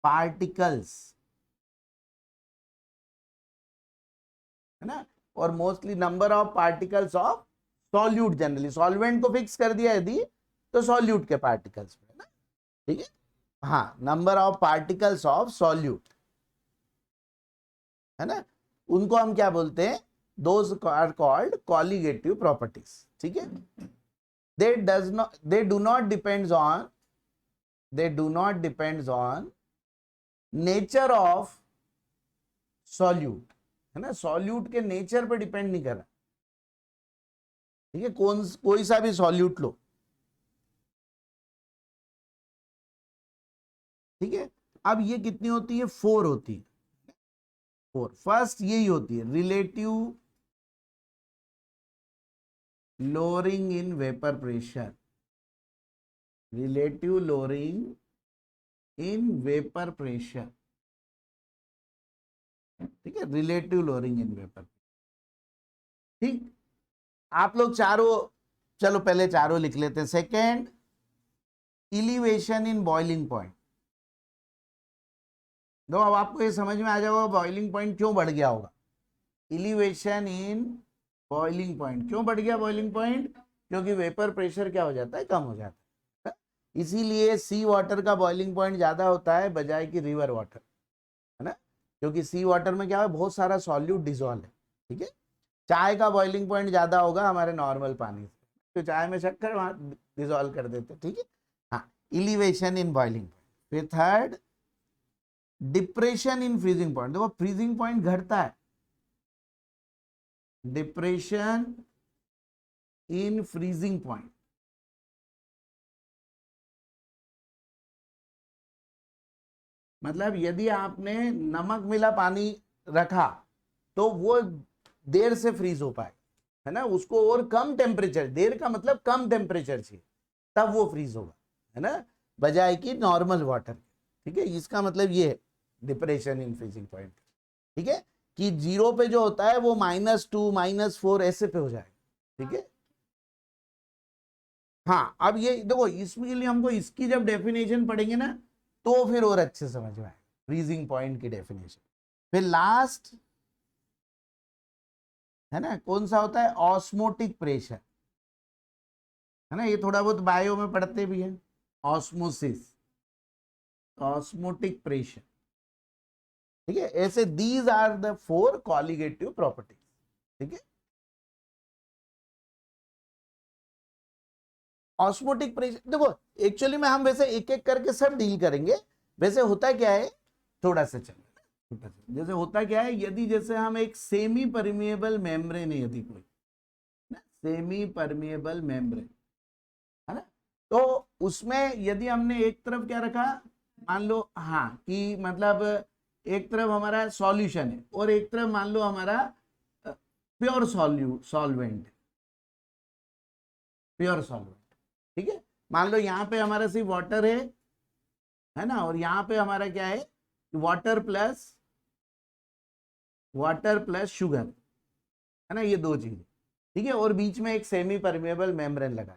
particles, है ना, और mostly number of particles of solute, generally solvent को फिक्स कर दिया यदि तो सॉल्यूट के पार्टिकल्स में, है ना, ठीक है। हाँ, number of particles of solute, है ना, उनको हम क्या बोलते हैं, those are called colligative properties, ठीक है। they do not depends on nature of solute, है ना, सॉल्यूट के नेचर पे डिपेंड नहीं कर रहा, ठीक है, कोई सा भी सॉल्यूट लो, ठीक है। अब ये कितनी होती है, 4 होती है, 4। फर्स्ट यही होती है, relative lowering in vapour pressure, relative lowering in vapour pressure, ठीक है, रिलेटिव लोअरिंग इन वेपर, ठीक। आप लोग चारों, चलो पहले चारों लिख लेते हैं। Second, elevation in boiling point. दो, अब आपको ये समझ में आ जाएगा बॉइलिंग पॉइंट क्यों बढ़ गया होगा। इलिवेशन इन बॉइलिंग पॉइंट क्यों बढ़ गया बॉइलिंग पॉइंट, क्योंकि वेपर प्रेशर क्या हो जाता है, कम हो जाता है, इसीलिए सी वाटर का बॉइलिंग पॉइंट ज्यादा होता है बजाय कि रिवर वाटर, है ना, क्योंकि सी वाटर में क्या है, बहुत सारा सॉल्यूट डिजोल्व है, ठीक है। चाय का बॉइलिंग पॉइंट ज्यादा होगा हमारे नॉर्मल पानी से, तो चाय में शक्कर वहां डिजोल्व कर देते, ठीक है। हाँ, इलिवेशन इन बॉइलिंग पॉइंट। फिर third, depression in freezing point. देखो फ्रीजिंग पॉइंट घटता है, डिप्रेशन इन फ्रीजिंग पॉइंट, मतलब यदि आपने नमक मिला पानी रखा तो वो देर से फ्रीज हो पाए, है ना, उसको और कम टेम्परेचर, देर का मतलब कम टेम्परेचर चाहिए, तब वो फ्रीज होगा, है ना, बजाय कि नॉर्मल वाटर, ठीक है। इसका मतलब ये है डिप्रेशन इन फ्रीजिंग पॉइंट, ठीक है, कि 0 पे जो होता है वो -2 -4 ऐसे पे हो जाएगा, ठीक है। हाँ, अब ये देखो, इसके लिए हमको इसकी जब डेफिनेशन पढ़ेंगे ना तो फिर और अच्छे समझ में आए फ्रीजिंग पॉइंट की डेफिनेशन। फिर लास्ट, है ना, कौन सा होता है, ऑस्मोटिक प्रेशर, है ना, ये थोड़ा बहुत बायो में पढ़ते भी है, ऑस्मोसिस, ऑस्मोटिक प्रेशर, ठीक है। ऐसे these are the 4 colligative properties, ठीक है। ऑस्मोटिक प्रेशर देखो, एक्चुअली में हम वैसे एक एक करके सब डील करेंगे। वैसे होता क्या है, थोड़ा सा चलो, जैसे होता क्या है, यदि जैसे हम एक सेमी परमिएबल मेम्ब्रेन है, यदि कोई सेमी परमिएबल मेम्ब्रेन, है ना, तो उसमें यदि हमने एक तरफ क्या रखा, मान लो, हाँ, कि मतलब एक तरफ हमारा सॉल्यूशन है और एक तरफ मान लो हमारा प्योर सॉल्वेंट, प्योर सॉल्वेंट, ठीक है। मान लो यहाँ पे हमारा सिर्फ वाटर है ना, और यहाँ पे हमारा क्या है, वाटर प्लस शुगर, है ना, ये 2 चीजें, ठीक है, और बीच में एक सेमी परमिएबल मेम्ब्रेन लगा,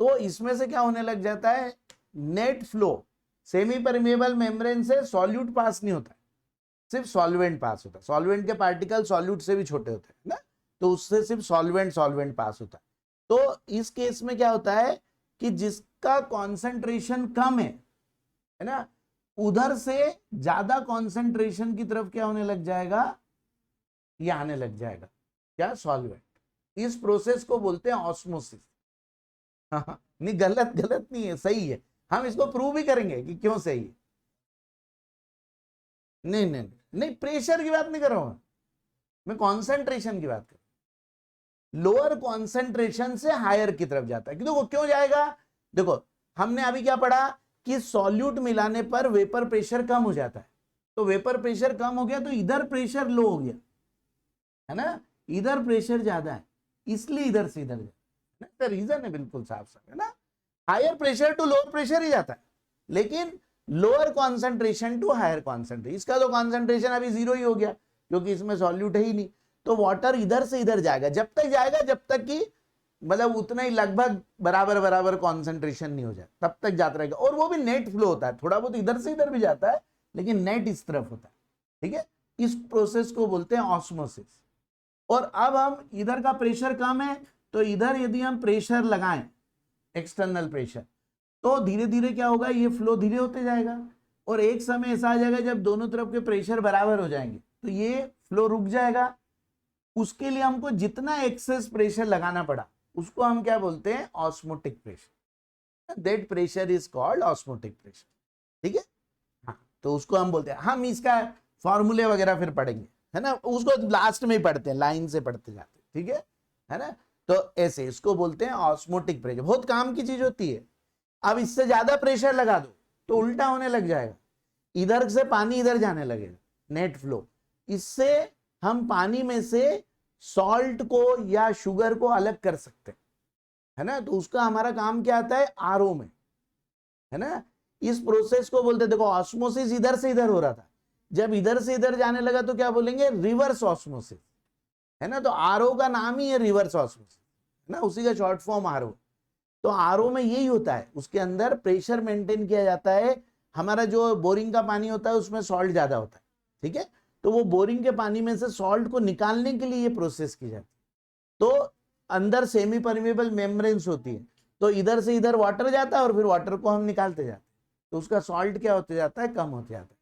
तो इसमें से क्या होने लग जाता है, net flow, semi permeable membrane से सॉल्यूट पास नहीं होता है, सिर्फ सॉल्वेंट पास होता है, सॉल्वेंट के पार्टिकल सॉल्यूट से भी छोटे होते हैं ना, तो उससे सिर्फ सॉल्वेंट पास होता है। तो इस केस में क्या होता है कि जिसका कॉन्सेंट्रेशन कम है ना, उधर से ज्यादा कॉन्सेंट्रेशन की तरफ क्या होने लग जाएगा, ये आने लग जाएगा, क्या, सॉल्वेंट। इस प्रोसेस को बोलते हैं ऑस्मोसिस। हाँ, नहीं, गलत नहीं है, सही है, हम इसको प्रूव भी करेंगे कि क्यों सही है। नहीं, प्रेशर की बात नहीं कर रहा हूं मैं कॉन्सेंट्रेशन की बात कर, लोअर कॉन्सेंट्रेशन से हायर की तरफ जाता है, कि देखो क्यों जाएगा, देखो हमने अभी क्या पढ़ा कि सॉल्यूट मिलाने पर वेपर प्रेशर कम हो जाता है, तो वेपर प्रेशर कम हो गया तो इधर प्रेशर लो हो गया, है ना, इधर प्रेशर ज्यादा है, इसलिए इधर से इधर जाता है, रीजन है बिल्कुल साफ साफ, है ना, higher pressure to lower pressure ही जाता है, लेकिन lower concentration to higher concentration, इसका तो कॉन्सेंट्रेशन अभी 0 ही हो गया क्योंकि इसमें सॉल्यूट है ही नहीं, तो वाटर इधर से इधर जाएगा, जब तक जाएगा जब तक कि मतलब उतना ही लगभग बराबर कॉन्सेंट्रेशन नहीं हो जाए, तब तक जाता रहेगा, और वो भी नेट फ्लो होता है, थोड़ा बहुत इधर से इधर भी जाता है लेकिन नेट इस तरफ होता है, ठीक है। इस प्रोसेस को बोलते हैं ऑस्मोसिस। और अब हम इधर का प्रेशर कम है, तो इधर यदि हम प्रेशर लगाएं, एक्सटर्नल प्रेशर, तो धीरे धीरे क्या होगा, ये फ्लो धीरे होते जाएगा और एक समय ऐसा आ जाएगा जब दोनों तरफ के प्रेशर बराबर हो जाएंगे तो ये फ्लो रुक जाएगा। उसके लिए हमको जितना एक्सेस प्रेशर लगाना पड़ा उसको हम क्या बोलते हैं, osmotic pressure. That pressure is called osmotic pressure. ठीक है, हाँ, तो उसको हम बोलते हैं, हम इसका फॉर्मूले वगैरह फिर पढ़ेंगे, है ना, उसको लास्ट में ही पढ़ते हैं, लाइन से पढ़ते जाते हैं, ठीक है ना। तो ऐसे इसको बोलते हैं ऑस्मोटिक प्रेशर, बहुत काम की चीज होती है। अब इससे ज्यादा प्रेशर लगा दो तो उल्टा होने लग जाएगा, इधर से पानी इधर जाने लगेगा, नेट फ्लो। इससे हम पानी में से सॉल्ट को या शुगर को अलग कर सकते हैं, है ना। तो उसका हमारा काम क्या आता है, आरओ में, है ना। इस प्रोसेस को बोलते हैं, देखो ऑस्मोसिस इधर से इधर हो रहा था, जब इधर से इधर जाने लगा तो क्या बोलेंगे, रिवर्स ऑस्मोसिस, है ना। तो आरओ का नाम ही है रिवर्स ऑस्मोसिस, है ना, उसी का शॉर्ट फॉर्म आरओ। तो आरओ में यही होता है, उसके अंदर प्रेशर मेंटेन किया जाता है। हमारा जो बोरिंग का पानी होता है उसमें सॉल्ट ज्यादा होता है, ठीक है, तो वो बोरिंग के पानी में से सॉल्ट को निकालने के लिए ये प्रोसेस की जाती है। तो अंदर सेमी परमेबल मेम्ब्रेन्स होती है, तो इधर से इधर वाटर जाता है और फिर वाटर को हम निकालते जाते हैं, तो उसका सॉल्ट क्या होते जाता है, कम होते जाता है।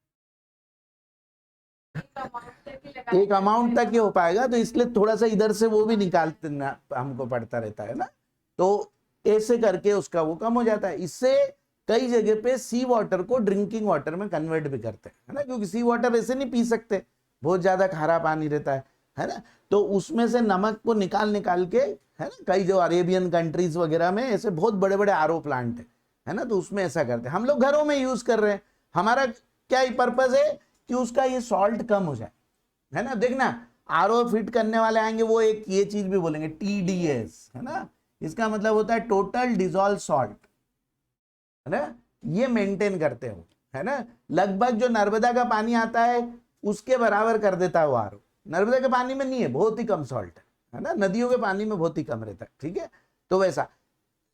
एक अमाउंट तक ही हो पाएगा, तो इसलिए थोड़ा सा इधर से वो भी निकालते हमको पड़ता रहता है ना। तो ऐसे करके उसका वो कम हो जाता है। इससे कई जगह पे सी वाटर को ड्रिंकिंग वाटर में कन्वर्ट भी करते हैं, है ना, क्योंकि सी वाटर ऐसे नहीं पी सकते, बहुत ज्यादा खारा पानी रहता है ना। तो उसमें से नमक को निकाल निकाल के, है ना, कई जो अरेबियन कंट्रीज वगैरह में ऐसे बहुत बड़े बड़े आरओ प्लांट है ना, तो उसमें ऐसा करते हैं। हम लोग घरों में यूज कर रहे हैं, हमारा क्या पर्पज है कि उसका ये सॉल्ट कम हो जाए, है ना। देखना आरओ फिट करने वाले आएंगे, वो एक ये चीज भी बोलेंगे टीडीएस, है ना, इसका मतलब होता है टोटल डिजॉल्व सॉल्ट, है ना, ये मेंटेन करते हो, है ना। लगभग जो नर्मदा का पानी आता है उसके बराबर कर देता है वो आरओ। नर्मदा के पानी में नहीं है, बहुत ही कम सॉल्ट है ना, नदियों के पानी में बहुत ही कम रहता है, ठीक है। तो वैसा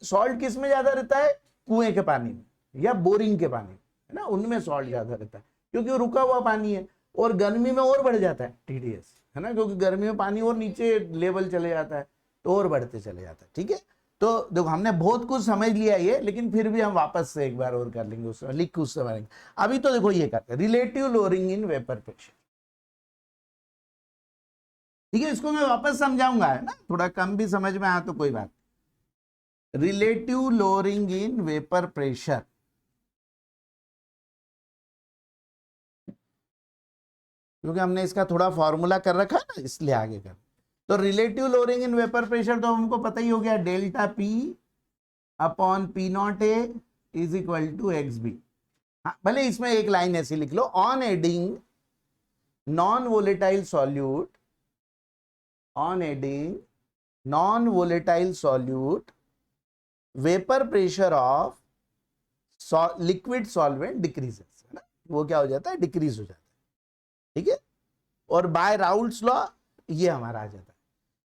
सॉल्ट किस में ज्यादा रहता है, कुएं के पानी में या बोरिंग के पानी में, है ना, उनमें सॉल्ट ज्यादा रहता है क्योंकि वो रुका हुआ पानी है। और गर्मी में और बढ़ जाता है टीडीएस, है ना, क्योंकि गर्मी में पानी और नीचे लेवल चले जाता है तो और बढ़ते चले जाता है, ठीक है। तो देखो हमने बहुत कुछ समझ लिया ये, लेकिन फिर भी हम वापस से एक बार और कर लेंगे, उस समय लिख उस समय। अभी तो देखो ये करते हैं, relative lowering in vapour pressure, ठीक है, इसको मैं वापस समझाऊंगा, है ना, थोड़ा कम भी समझ में आया तो कोई बात। Relative lowering in vapour pressure, क्योंकि हमने इसका थोड़ा फॉर्मूला कर रखा है ना, इसलिए आगे कर। तो relative lowering in vapour pressure तो हमको पता ही हो गया, delta P upon P not A is equal to X B. भले इसमें एक लाइन ऐसी लिख लो, on adding non volatile solute, on adding non volatile solute vapour pressure of liquid solvent decreases, है ना, वो क्या हो जाता है, डिक्रीज हो जाता है, ठीक है। और बाय राउल्ट्स लॉ ये हमारा आ जाता है,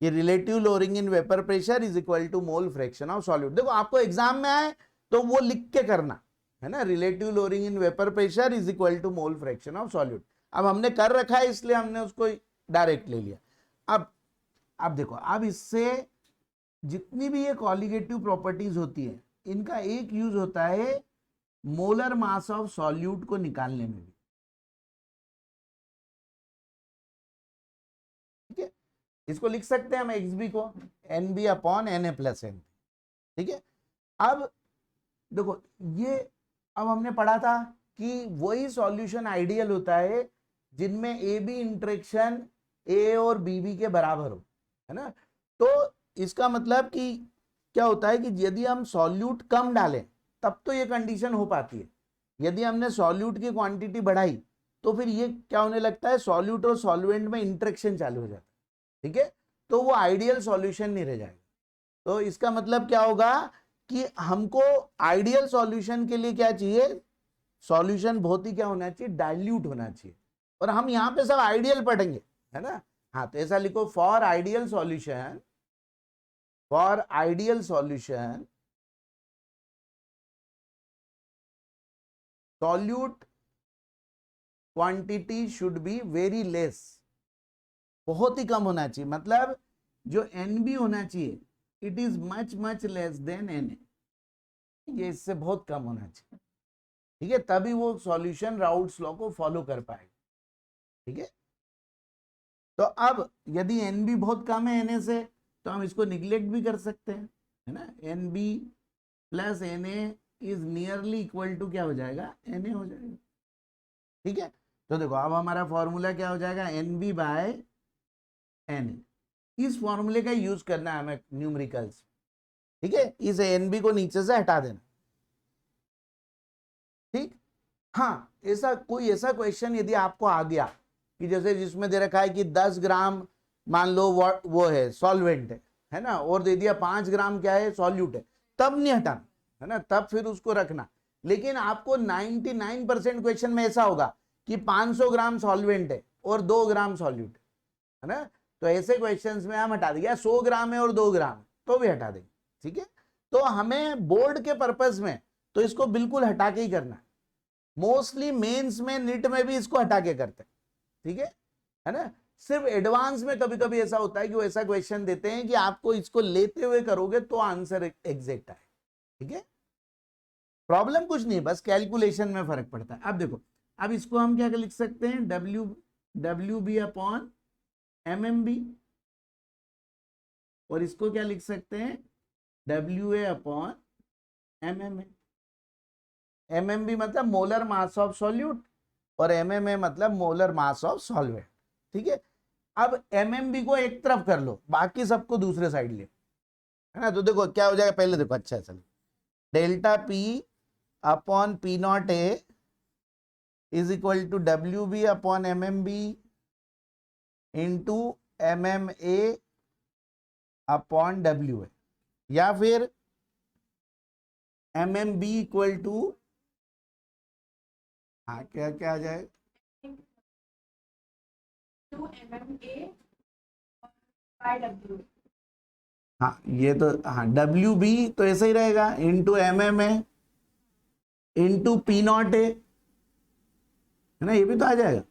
ये relative lowering in vapour pressure is equal to mole fraction of solute. देखो आपको एग्जाम में आए तो वो लिख के करना, है ना, relative lowering in vapour pressure is equal to mole fraction of solute. अब हमने कर रखा है इसलिए हमने उसको डायरेक्ट ले लिया। अब देखो, अब इससे जितनी भी ये कॉलिगेटिव प्रॉपर्टीज होती है, इनका एक यूज होता है मोलर मास ऑफ सॉल्यूट को निकालने में भी, ठीक है। इसको लिख सकते हैं हम एक्स बी को N B upon N A plus N, ठीक है। अब देखो ये, अब हमने पढ़ा था कि वही सॉल्यूशन आइडियल होता है जिनमें ए बी इंटरेक्शन ए और बी बी के बराबर हो, है ना। तो इसका मतलब कि क्या होता है कि यदि हम सॉल्यूट कम डालें तब तो ये कंडीशन हो पाती है, यदि हमने सॉल्यूट की क्वांटिटी बढ़ाई तो फिर ये क्या होने लगता है, सॉल्यूट और सॉल्वेंट में इंटरेक्शन चालू हो जाता है, ठीक है, तो वो आइडियल सॉल्यूशन नहीं रह जाएगा। तो इसका मतलब क्या होगा कि हमको आइडियल सॉल्यूशन के लिए क्या चाहिए, सॉल्यूशन बहुत ही क्या होना चाहिए, डाइल्यूट होना चाहिए। और हम यहां पे सब आइडियल पढ़ेंगे, है ना। हाँ, तो ऐसा लिखो, for ideal solution, for ideal solution solute quantity should be very less, बहुत ही कम होना चाहिए, मतलब जो NB होना चाहिए it is much much less than NA, ये इससे बहुत कम होना चाहिए, ठीक है, तभी वो सॉल्यूशन राउल्ट्स लॉ को फॉलो कर पाएगा, ठीक है। तो अब यदि NB बहुत कम है NA से तो हम इसको निग्लेक्ट भी कर सकते हैं, है ना, NB plus NA is nearly equal to क्या हो जाएगा, NA हो जाएगा, ठीक है। तो देखो अब हमारा फॉर्मूला क्या हो जाएगा, NB बाय NA, इस फॉर्मूले का यूज करना है हमें न्यूमेरिकल्स, ठीक है, इस NB को नीचे से हटा देना, ठीक। हाँ, ऐसा क्वेश्चन यदि आपको आ गया कि जैसे जिसमें दे रखा है कि 10 ग्राम मान लो वो है सॉल्वेंट है ना, और दे दिया 5 ग्राम क्या है, सॉल्यूट है, तब नहीं हटाना, है ना, तब फिर उसको रखना। लेकिन आपको 99% क्वेश्चन में ऐसा होगा कि 500 ग्राम सॉल्वेंट है और 2 ग्राम सॉल्यूट है ना, तो ऐसे क्वेश्चंस में हम हटा देंगे, 100 ग्राम है और 2 ग्राम है तो भी हटा देंगे, ठीक है। तो हमें बोर्ड के पर्पज में तो इसको बिल्कुल हटा के ही करना है, मोस्टली मेंस में निट में भी इसको हटा के करते हैं, ठीक है ना। सिर्फ एडवांस में कभी कभी ऐसा होता है कि वो ऐसा क्वेश्चन देते हैं कि आपको इसको लेते हुए करोगे तो आंसर एग्जैक्ट आए, ठीक है। प्रॉब्लम कुछ नहीं, बस कैलकुलेशन में फर्क पड़ता है। अब देखो, अब इसको हम क्या लिख सकते हैं, WB अपॉन MMB, और इसको क्या लिख सकते हैं, WA अपॉन MMA। MMB मतलब मोलर मास ऑफ सॉल्यूट और MMA मतलब मोलर मास ऑफ सॉल्वेंट, ठीक है। अब MMB को एक तरफ कर लो, बाकी सबको दूसरे साइड ले, है ना। तो देखो क्या हो जाएगा, पहले देखो, अच्छा चलो, delta P upon P0A is equal to WB upon MMB into MMA upon WA, या फिर MMB इक्वल टू, हाँ क्या क्या आ जाएगा,
2 MMA/W।
हाँ ये तो, हाँ WB तो ऐसा ही रहेगा इंटू MMA इंटू P0A, है ना, ये भी तो आ जाएगा,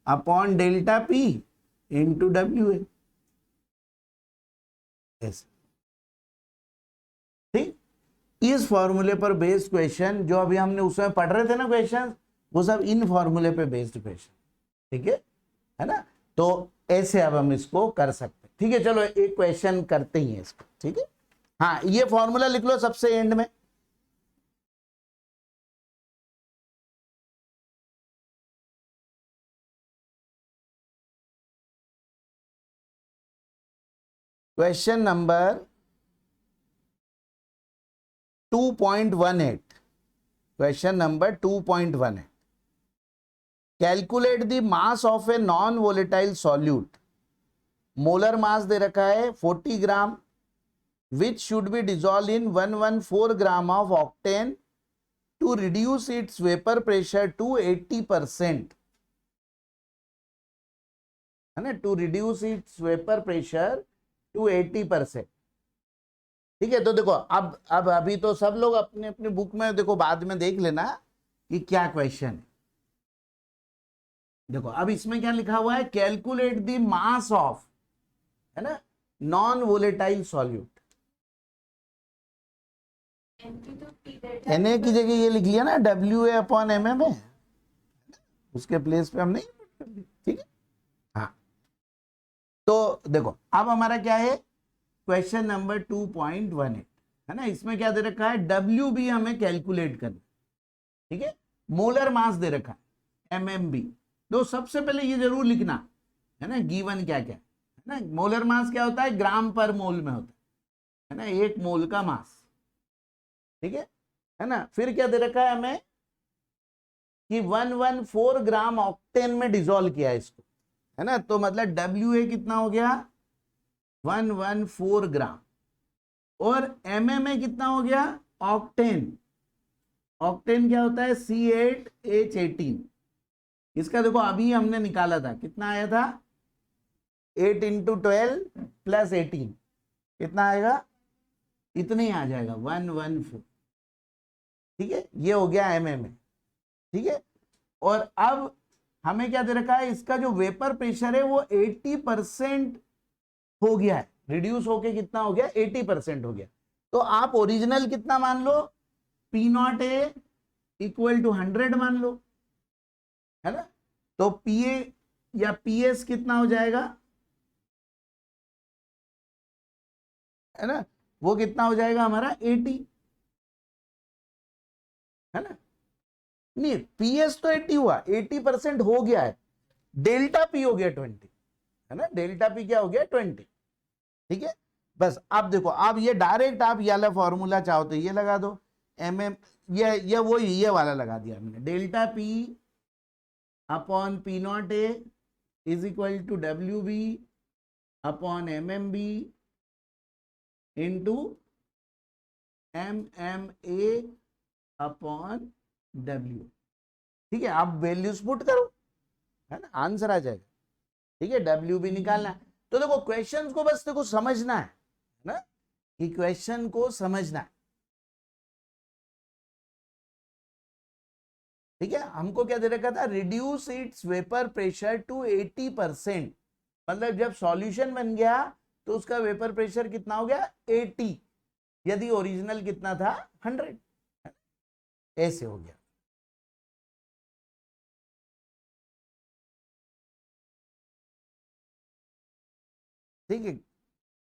upon delta P into WA, ऐसे, ठीक। इस फॉर्मूले पर बेस्ड क्वेश्चन जो अभी हमने उसमें पढ़ रहे थे ना क्वेश्चन, वो सब इन फॉर्मूले पे बेस्ड क्वेश्चन, ठीक है ना। तो ऐसे अब हम इसको कर सकते हैं, ठीक है। चलो एक क्वेश्चन करते ही हैं इसको, ठीक है। हाँ, ये फॉर्मूला लिख लो सबसे एंड में, question number 2.18, question number 2.18, calculate the mass of a non volatile solute, molar mass दे रखा है 40 ग्राम, which should be dissolved in 114 gram of octane to reduce its vapor pressure to 80%, है ना, to reduce its vapor pressure to 80%, ठीक है। तो देखो अब अभी तो सब लोग अपने अपने बुक में देखो, बाद में देख लेना कि क्या क्वेश्चन है। देखो अब इसमें क्या लिखा हुआ है, कैलकुलेट द मास ऑफ, है ना, नॉन वोलेटाइल सॉल्यूट, NA की जगह ये लिख लिया ना WA अपॉन MMA, उसके प्लेस पे हम नहीं, ठीक है। हाँ, तो देखो अब हमारा क्या है, क्वेश्चन नंबर 2.18, है ना, इसमें क्या दे रखा है, WB हमें कैलकुलेट करना, ठीक है, मोलर मास दे रखा है MMB। तो सबसे पहले ये जरूर लिखना, है ना, गिवन क्या क्या है ना, मोलर मास क्या होता है, ग्राम पर मोल में होता है ना, 1 मोल का मास, ठीक है ना। फिर क्या दे रखा है हमें कि 114 ग्राम ऑक्टेन में डिसॉल्व किया है इसको, है ना, तो मतलब WA कितना हो गया, 114 ग्राम, और MMA कितना हो गया, ऑक्टेन, ऑक्टेन क्या होता है, C8H18, इसका देखो अभी हमने निकाला था, कितना आया था, 8 × 12 + 18, कितना आएगा, इतना ही आ जाएगा, 114, ठीक है, ये हो गया MMA, ठीक है। और अब हमें क्या दे रखा है, इसका जो वेपर प्रेशर है वो 80% हो गया है, रिड्यूस होके कितना हो गया, 80% हो गया। तो आप ओरिजिनल कितना मान लो, P not A equal to 100 मान लो, है ना। तो पी ए या पी एस कितना हो जाएगा, है ना, वो कितना हो जाएगा हमारा 80, है ना। नहीं, पी एस तो 80 हुआ, 80% हो गया है, डेल्टा पी हो गया 20, है ना, डेल्टा पी क्या हो गया 20, ठीक है। बस आप देखो, आप ये डायरेक्ट आप ये वाला फॉर्मूला चाहो तो ये लगा दो, एम एम, ये वो ये वाला लगा दिया हमने, delta P upon P not A is equal to W B upon M M B into M M A upon W, ठीक है। आप वैल्यूज पुट करो, है ना, आंसर आ जाएगा, ठीक है। डब्ल्यू भी निकालना है। तो देखो क्वेश्चंस को बस देखो समझना है ना, कि क्वेश्चन को समझना है, ठीक है। हमको क्या दे रखा था, reduce its vapour pressure to 80%, मतलब जब सॉल्यूशन बन गया तो उसका वेपर प्रेशर कितना हो गया 80, यदि ओरिजिनल कितना था 100, ऐसे हो गया। ठीक है,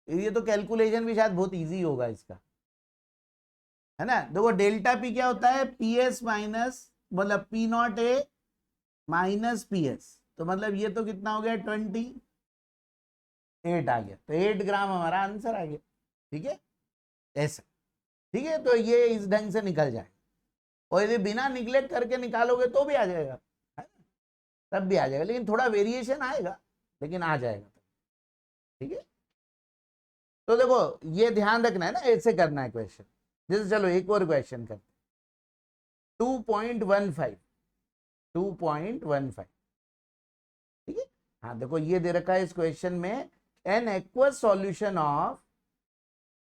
ये तो कैलकुलेशन भी शायद बहुत इजी होगा इसका, है ना। देखो डेल्टा पी क्या होता है, पी एस माइनस, मतलब P not A minus P S, तो मतलब ये तो कितना हो गया 28 आ गया, तो 8 ग्राम हमारा आंसर आ गया, ठीक है, ऐसा, ठीक है। तो ये इस ढंग से निकल जाए, और यदि बिना निगलेक्ट करके निकालोगे तो भी आ जाएगा, है ना, तब भी आ जाएगा, लेकिन थोड़ा वेरिएशन आएगा, लेकिन आ जाएगा, ठीक है। तो देखो ये ध्यान रखना है ना, ऐसे करना है क्वेश्चन। जैसे चलो एक और क्वेश्चन करते, 2.15, 2.15, ठीक है। हाँ देखो ये दे रखा है इस क्वेश्चन में, an aqueous solution of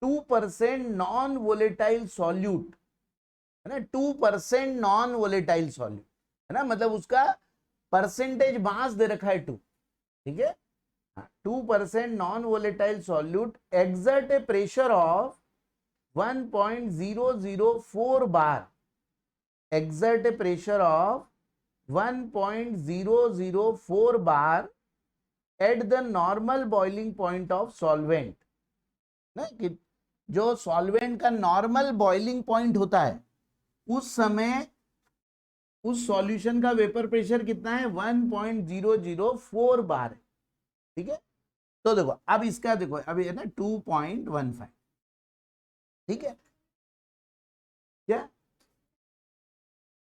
2% non volatile solute, है ना, 2% नॉन वोलेटाइल सॉल्यूट, है ना, मतलब उसका परसेंटेज मास दे रखा है 2, ठीक है। 2% non volatile solute exert a pressure of 1.004 bar, exert a pressure of 1.004 bar at the normal boiling point of solvent, ना, कि जो सॉल्वेंट का नॉर्मल बॉइलिंग पॉइंट होता है उस समय उस सॉल्यूशन का वेपर प्रेशर कितना है 1.004 बार है, ठीक है। तो देखो अब इसका देखो, अभी है ना 2.15, ठीक है, क्या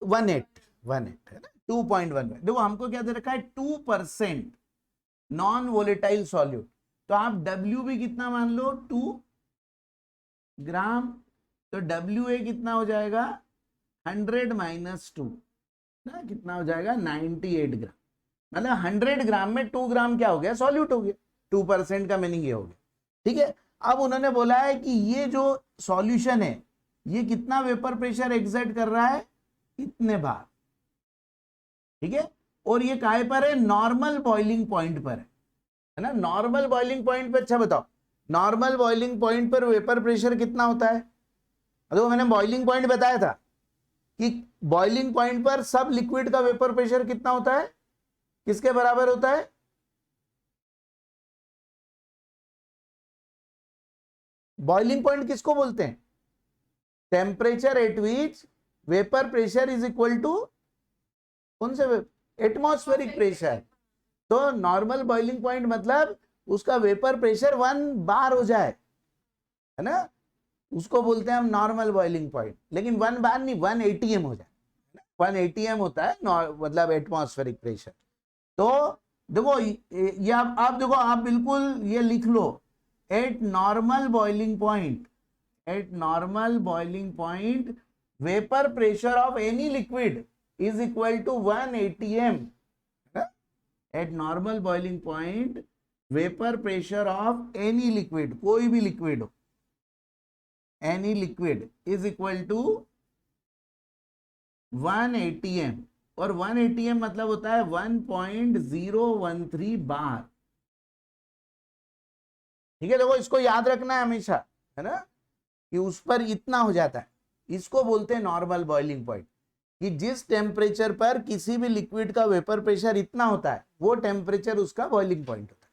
18 है ना, 2.15। देखो हमको क्या दे रखा है 2% नॉन वोलेटाइल सॉल्यूट, तो आप डब्ल्यू भी कितना मान लो 2 ग्राम, तो डब्ल्यू ए कितना हो जाएगा 100 माइनस 2 ना, कितना हो जाएगा 98 ग्राम, मतलब 100 ग्राम में 2 ग्राम क्या हो गया, सॉल्यूट हो गया, 2% का मीनिंग ये हो गया, ठीक है। अब उन्होंने बोला है कि ये जो सॉल्यूशन है ये कितना वेपर प्रेशर एक्सर्ट कर रहा है, इतने बार, ठीक है, और ये काहे पर है, नॉर्मल बॉइलिंग पॉइंट पर है ना, नॉर्मल बॉइलिंग पॉइंट पर। अच्छा बताओ, नॉर्मल बॉइलिंग पॉइंट पर वेपर प्रेशर कितना होता है, तो मैंने बॉइलिंग पॉइंट बताया था कि बॉइलिंग पॉइंट पर सब लिक्विड का वेपर प्रेशर कितना होता है, किसके बराबर होता है, बॉइलिंग पॉइंट किसको बोलते हैं, temperature at which vapour pressure is equal to कौन से, एटमॉस्फेरिक प्रेशर। तो नॉर्मल बॉइलिंग पॉइंट मतलब उसका वेपर प्रेशर 1 बार हो जाए, है ना, उसको बोलते हैं हम नॉर्मल बॉइलिंग पॉइंट, लेकिन 1 बार नहीं, 1 ATM हो जाए, 1 ATM होता है मतलब एटमॉस्फेरिक प्रेशर। तो देखो ये आप देखो, आप बिल्कुल ये लिख लो, at normal boiling point, at normal boiling point vapour pressure of any liquid is equal to 1 ATM, at normal boiling point vapour pressure of any liquid, कोई भी लिक्विड हो, any liquid is equal to 1 ATM, और 1 atm मतलब होता है 1.013 बार। ठीक है, देखो इसको याद रखना है हमेशा, है ना, कि उस पर इतना हो जाता है। इसको बोलते हैं नॉर्मल बॉइलिंग पॉइंट, कि जिस टेम्परेचर पर किसी भी लिक्विड का वेपर प्रेशर इतना होता है वो टेम्परेचर उसका बॉइलिंग पॉइंट होता है।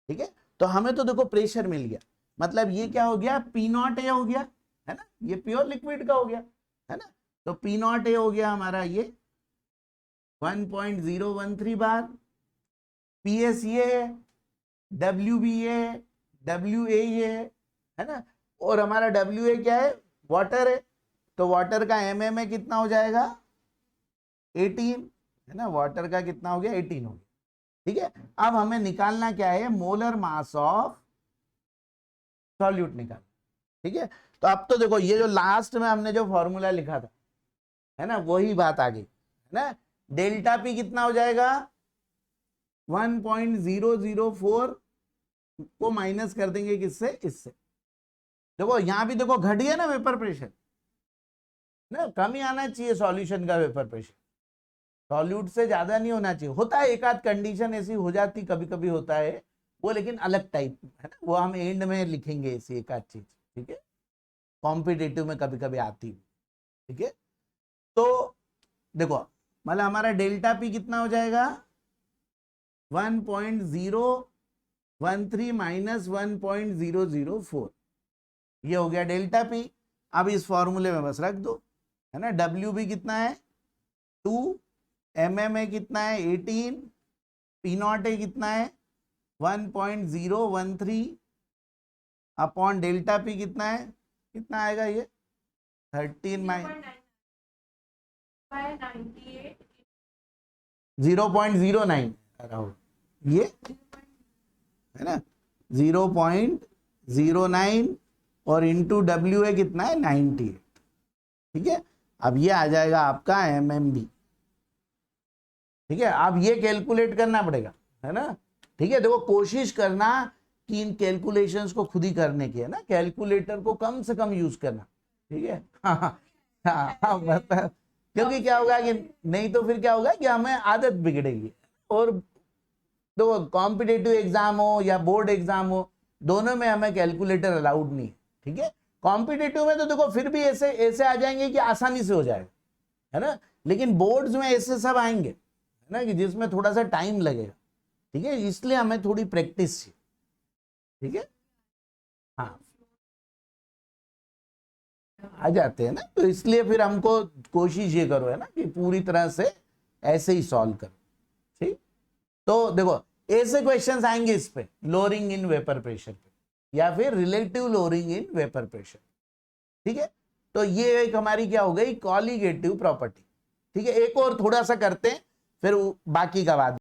ठीक है, तो हमें तो देखो प्रेशर मिल गया, मतलब ये क्या हो गया, P0A हो गया, है ना, ये प्योर लिक्विड का हो गया, है ना। तो P0A हो गया हमारा ये 1.013 बार। PS ये है, WB ये है, WA ये है ना, और हमारा WA क्या है, वाटर है, तो वाटर का MMA कितना हो जाएगा, 18, है ना, वाटर का कितना हो गया, 18 हो गया। ठीक है, अब हमें निकालना क्या है, मोलर मास ऑफ सॉल्यूट निकाल। ठीक है, तो अब तो देखो ये जो लास्ट में हमने जो फॉर्मूला लिखा था, है ना, वही बात आ गई, है ना। डेल्टा पी कितना हो जाएगा, 1.004 को माइनस कर देंगे किससे, इससे। देखो यहां भी देखो घट गया ना वेपर प्रेशर, ना कम ही आना चाहिए सॉल्यूशन का वेपर प्रेशर, सॉल्यूट से ज्यादा नहीं होना चाहिए। होता है एक आध कंडीशन ऐसी हो जाती, कभी कभी होता है वो, लेकिन अलग टाइप, है ना, वो हम एंड में लिखेंगे ऐसी एक आध चीज। ठीक है, कॉम्पिटिटिव में कभी कभी आती है। ठीक है, तो देखो मतलब हमारा डेल्टा पी कितना हो जाएगा, 1.013 माइनस 1.004, ये हो गया डेल्टा पी। अब इस फॉर्मूले में बस रख दो, है ना। डब्ल्यू बी कितना है 2, MMA कितना है 18, P0A कितना है 1.013 अपॉन डेल्टा पी कितना है, कितना आएगा ये 13 0.09 ये, है ना, 0.09 और इंटू WA कितना है 98। ठीक है, अब ये आ जाएगा आपका MMB। ठीक है, अब ये कैलकुलेट करना पड़ेगा, है ना। ठीक है, देखो कोशिश करना कि इन कैलकुलेशंस को खुद ही करने की, है ना, कैलकुलेटर को कम से कम यूज करना। ठीक है, हाँ, मतलब क्योंकि क्या होगा कि नहीं तो फिर क्या होगा कि हमें आदत बिगड़ेगी। और देखो कॉम्पिटिटिव एग्जाम हो या बोर्ड एग्जाम हो, दोनों में हमें कैलकुलेटर अलाउड नहीं है। ठीक है, कॉम्पिटिटिव में तो देखो फिर भी ऐसे ऐसे आ जाएंगे कि आसानी से हो जाएगा, है ना, लेकिन बोर्ड्स में ऐसे सब आएंगे, है ना, कि जिसमें थोड़ा सा टाइम लगेगा। ठीक है, इसलिए हमें थोड़ी प्रैक्टिस चाहिए। ठीक है, हाँ, आ जाते हैं ना, तो इसलिए फिर हमको कोशिश ये करो, है ना, कि पूरी तरह से ऐसे ही सॉल्व करो। ठीक, तो देखो ऐसे क्वेश्चंस आएंगे इस पे, लोअरिंग इन वेपर प्रेशर पे, या फिर relative lowering in vapour pressure. ठीक है, तो ये एक हमारी क्या हो गई, कॉलिगेटिव प्रॉपर्टी। ठीक है, एक और थोड़ा सा करते हैं फिर बाकी का बाद